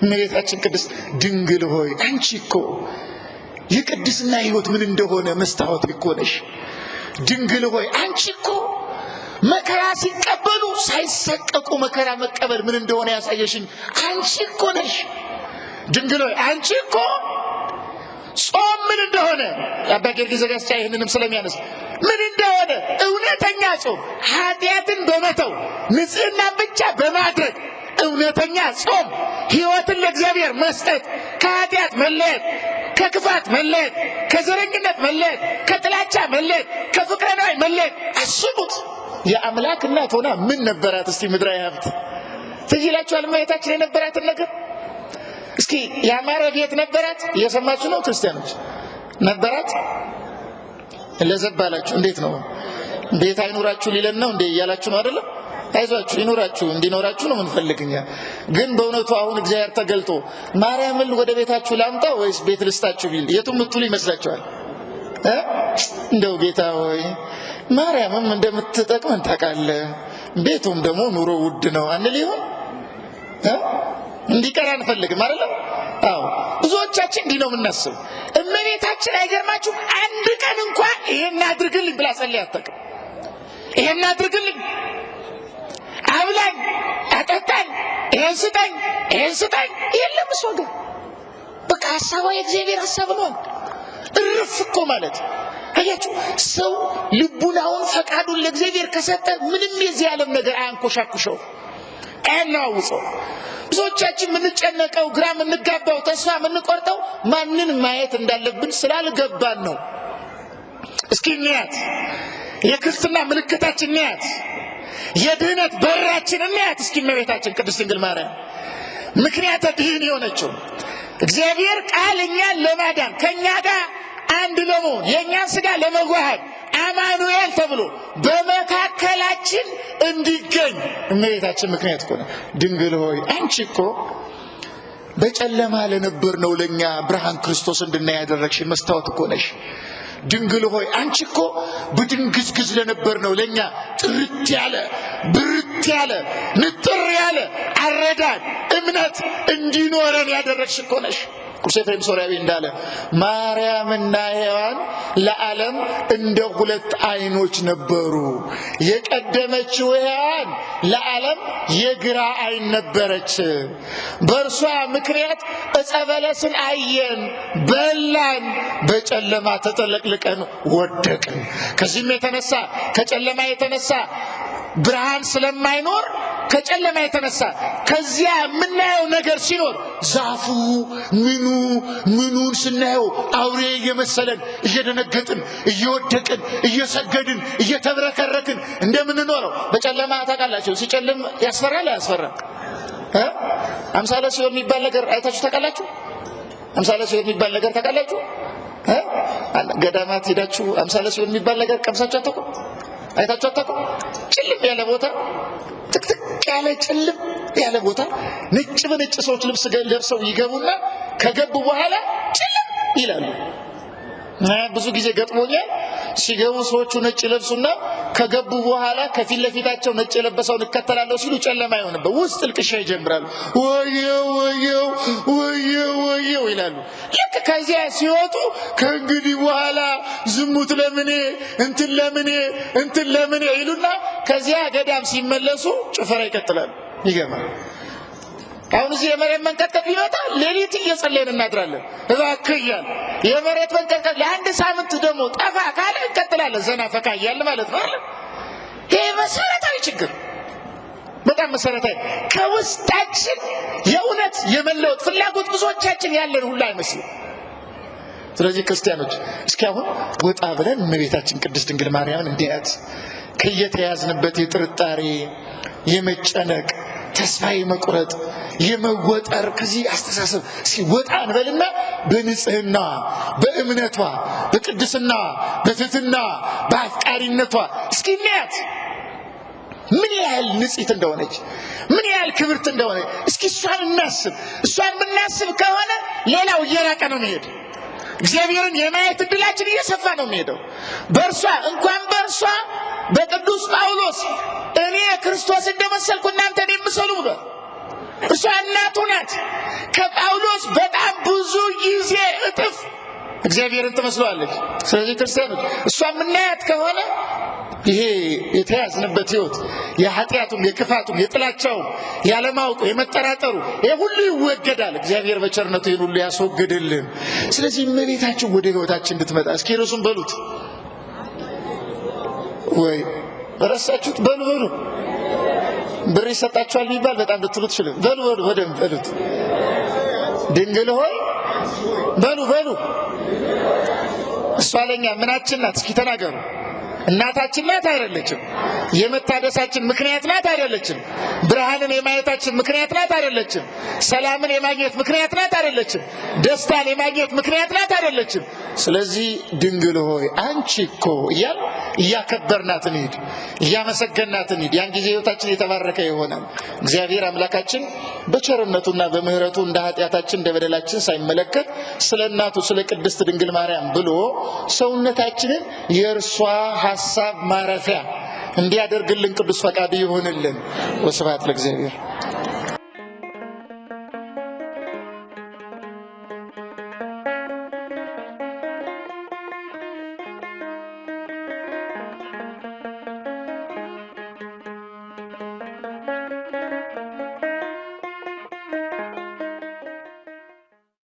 እመቤታችን ቅድስት ድንግል ሆይ አንቺ እኮ የቅድስና ህይወት ምን እንደሆነ መስታወት እኮ ነሽ። ድንግል ሆይ አንቺ እኮ መከራ ሲቀበሉ ሳይሰቀቁ መከራ መቀበል ምን እንደሆነ ያሳየሽኝ አንቺ እኮ ነሽ። ድንግል ሆይ አንቺ እኮ ጾም ምን እንደሆነ አባ ጊዮርጊስ ዘጋስጫ ይህንንም ስለሚያነሳ ምን እንደሆነ እውነተኛ ጾም ኃጢአትን በመተው ንጽህናን ብቻ በማድረግ እውነተኛ ጾም ህይወትን ለእግዚአብሔር መስጠት፣ ከኃጢአት መለየት፣ ከክፋት መለየት፣ ከዘረኝነት መለየት፣ ከጥላቻ መለየት፣ ከፍቅረ ነዋይ መለየት። አስቡት፣ የአምላክ እናት ሆና ምን ነበራት? እስቲ ምድራዊ ሀብት ትዝ ይላችኋል? እመቤታችን የነበራትን ነገር እስኪ ያማረ ቤት ነበራት። እየሰማችሁ ነው ክርስቲያኖች? ነበራት። ለዘባላችሁ እንዴት ነው? ቤት አይኖራችሁ ሊለን ነው እንዴ እያላችሁ ነው አይደለም? አይዟችሁ ይኖራችሁ፣ እንዲኖራችሁ ነው የምንፈልግኛ። ግን በእውነቱ አሁን እግዚአብሔር ተገልጦ ማርያምን ወደ ቤታችሁ ላምጣ ወይስ ቤት ልስጣችሁ ቢል የቱም ምትሉ ይመስላችኋል? እንደው ጌታ ሆይ ማርያምም እንደምትጠቅመን ታውቃለህ፣ ቤቱም ደግሞ ኑሮ ውድ ነው አንል ይሆን? እንዲቀር አንፈልግም አይደለም? አዎ ብዙዎቻችን እንዲህ ነው የምናስብ። እመቤታችን አይገርማችሁ አንድ ቀን እንኳን ይሄን አድርግልኝ ብላ ጸልያ አታውቅም። ይሄን አድርግልኝ፣ አብላኝ፣ አጠጣኝ፣ ይሄን ስጠኝ የለም። እሷ ጋር በቃ ሐሳቧ የእግዚአብሔር ሐሳብ ነው። እርፍ እኮ ማለት አያችሁ፣ ሰው ልቡናውን ፈቃዱን ለእግዚአብሔር ከሰጠ ምንም የዚህ ዓለም ነገር አያንኮሻኩሸው፣ አያናውጸው። ብዙዎቻችን የምንጨነቀው ግራ የምንጋባው ተስፋ የምንቆርጠው ማንን ማየት እንዳለብን ስላልገባን ነው። እስኪ እንያት፣ የክርስትና ምልክታችን እንያት፣ የድህነት በራችን እንያት እስኪ እመቤታችን ቅድስት ድንግል ማርያም ምክንያተ ድህን የሆነችው እግዚአብሔር ቃል እኛን ለማዳን ከእኛ ጋር አንድ ለመሆን የእኛን ስጋ ለመዋሃድ አማኑኤል ተብሎ በመካከላችን እንዲገኝ እመቤታችን ምክንያት ሆነ። ድንግል ሆይ አንቺ እኮ በጨለማ ለነበር ነው ለኛ ብርሃን ክርስቶስ እንድናይ ያደረግሽን መስታወት እኮ ነሽ። ድንግል ሆይ አንቺ እኮ በድንግዝግዝ ለነበር ነው ለኛ ጥርት ያለ ብርት ያለ ንጥር ያለ አረዳድ እምነት እንዲኖረን ያደረግሽ እኮ ነሽ። ቅዱስ ኤፍሬም ሶርያዊ እንዳለ ማርያምና ሔዋን ለዓለም እንደ ሁለት አይኖች ነበሩ። የቀደመችው ሔዋን ለዓለም የግራ አይን ነበረች። በእርሷ ምክንያት ዕፀ በለስን አየን፣ በላን፣ በጨለማ ተጠለቅልቀን ወደቅን። ከዚህም የተነሳ ከጨለማ የተነሳ ብርሃን ስለማይኖር ከጨለማ የተነሳ ከዚያ የምናየው ነገር ሲኖር ዛፉ ምኑን ስናየው አውሬ እየመሰለን እየደነገጥን እየወደቅን እየሰገድን እየተብረከረክን እንደምንኖረው በጨለማ ታውቃላችሁ። ሲጨልም ያስፈራል አያስፈራም? አምሳለ ሲሆን የሚባል ነገር አይታችሁ ታውቃላችሁ? አምሳለ ሲሆን የሚባል ነገር ታውቃላችሁ? ገዳማት ሄዳችሁ አምሳለ ሲሆን የሚባል ነገር ቀምሳችሁ አታውቁም? አይታችሁ አታውቁም? ጭልም ያለ ቦታ ጥቅጥቅ ያለ ጭልም ያለ ቦታ ነጭ በነጭ ሰዎች ልብስ ለብሰው ይገቡና ከገቡ በኋላ ጭልም ይላሉ። ብዙ ጊዜ ገጥሞኛል። ሲገቡ ሰዎቹ ነጭ ለብሱና ከገቡ በኋላ ከፊት ለፊታቸው ነጭ የለበሰውን እከተላለሁ ሲሉ ጨለማ ይሆንበት ውስጥ ልቅሻ ይጀምራሉ። ወየው ወየው ወየው ወየው ይላሉ። ልክ ከዚያ ሲወጡ ከእንግዲህ በኋላ ዝሙት ለምኔ እንትን ለምኔ ይሉና ከዚያ ገዳም ሲመለሱ ጭፈራ ይቀጥላሉ። ይገርማል። አሁን እዚህ የመሬት መንቀጥቀጥ ቢመጣ ሌሊት እየጸለይን እናድራለን። እባክህ እያልን የመሬት መንቀጥቀጥ ለአንድ ሳምንት ደግሞ ጠፋ ካለ እንቀጥላለን ዘና ፈካ እያልን ማለት ነው አይደል? ይሄ መሰረታዊ ችግር፣ በጣም መሰረታዊ ከውስጣችን የእውነት የመለወጥ ፍላጎት ብዙዎቻችን ያለን ሁሉ አይመስልም። ስለዚህ ክርስቲያኖች እስኪ አሁን ወጣ ብለን እመቤታችን ቅድስት ድንግል ማርያምን እንዲያት ከየተያዝንበት የጥርጣሬ የመጨነቅ ተስፋ የመቁረጥ የመወጠር ከዚህ አስተሳሰብ ሲወጣ እንበልና በንጽህና በእምነቷ በቅድስና በትህትና በአፍቃሪነቷ እስኪ እናያት ምን ያህል ንጽሕት እንደሆነች ምን ያህል ክብርት እንደሆነ እስኪ እሷን እናስብ። እሷን የምናስብ ከሆነ ሌላው እየራቀ ነው የሚሄድ። እግዚአብሔርን የማየት እድላችን እየሰፋ ነው የሚሄደው። በእርሷ እንኳን በእርሷ በቅዱስ ጳውሎስ እኔ ክርስቶስ እንደመሰልኩ እናንተ እኔን ምሰሉ ብሏል። እሷ እናቱ ናት። ከጳውሎስ በጣም ብዙ ጊዜ እጥፍ እግዚአብሔርን ትመስለዋለች። ስለዚህ ክርስቲያኖች እሷ የምናያት ከሆነ ይሄ የተያዝንበት ሕይወት የኃጢአቱም የክፋቱም የጥላቻውም ያለማወቁ የመጠራጠሩ ይሄ ሁሉ ይወገዳል። እግዚአብሔር በቸርነቱ ይህን ሁሉ ያስወግድልን። ስለዚህ እመቤታችን ወደ ሕይወታችን እንድትመጣ እስኪ ርሱም በሉት ወይ ረሳችሁት? በሉ ብር ይሰጣችኋል ቢባል በጣም ልትሉ ትችሉ። በሉ ወደም በሉት ድንግል ሆይ በሉ እሷ ለኛ ምናችን ናት? እስኪ ተናገሩ። እናታችን ናት አይደለችም? የመታደሳችን ምክንያት ናት አይደለችም? ብርሃንን የማየታችን ምክንያት ናት አይደለችም? ሰላምን የማግኘት ምክንያት ናት አይደለችም? ደስታን የማግኘት ምክንያት ናት አይደለችም? ስለዚህ ድንግል ሆይ አንቺ እኮ እያል እያከበርናት እንሂድ፣ እያመሰገናት እንሂድ። ያን ጊዜ ሕይወታችን የተባረከ ይሆናል። እግዚአብሔር አምላካችን በቸርነቱና በምሕረቱ እንደ ኃጢአታችን እንደ በደላችን ሳይመለከት ስለ እናቱ ስለ ቅድስት ድንግል ማርያም ብሎ ሰውነታችንን የእርሷ ሐሳብ ማረፊያ እንዲያደርግልን ቅዱስ ፈቃዱ ይሆንልን። ወስብሐት ለእግዚአብሔር።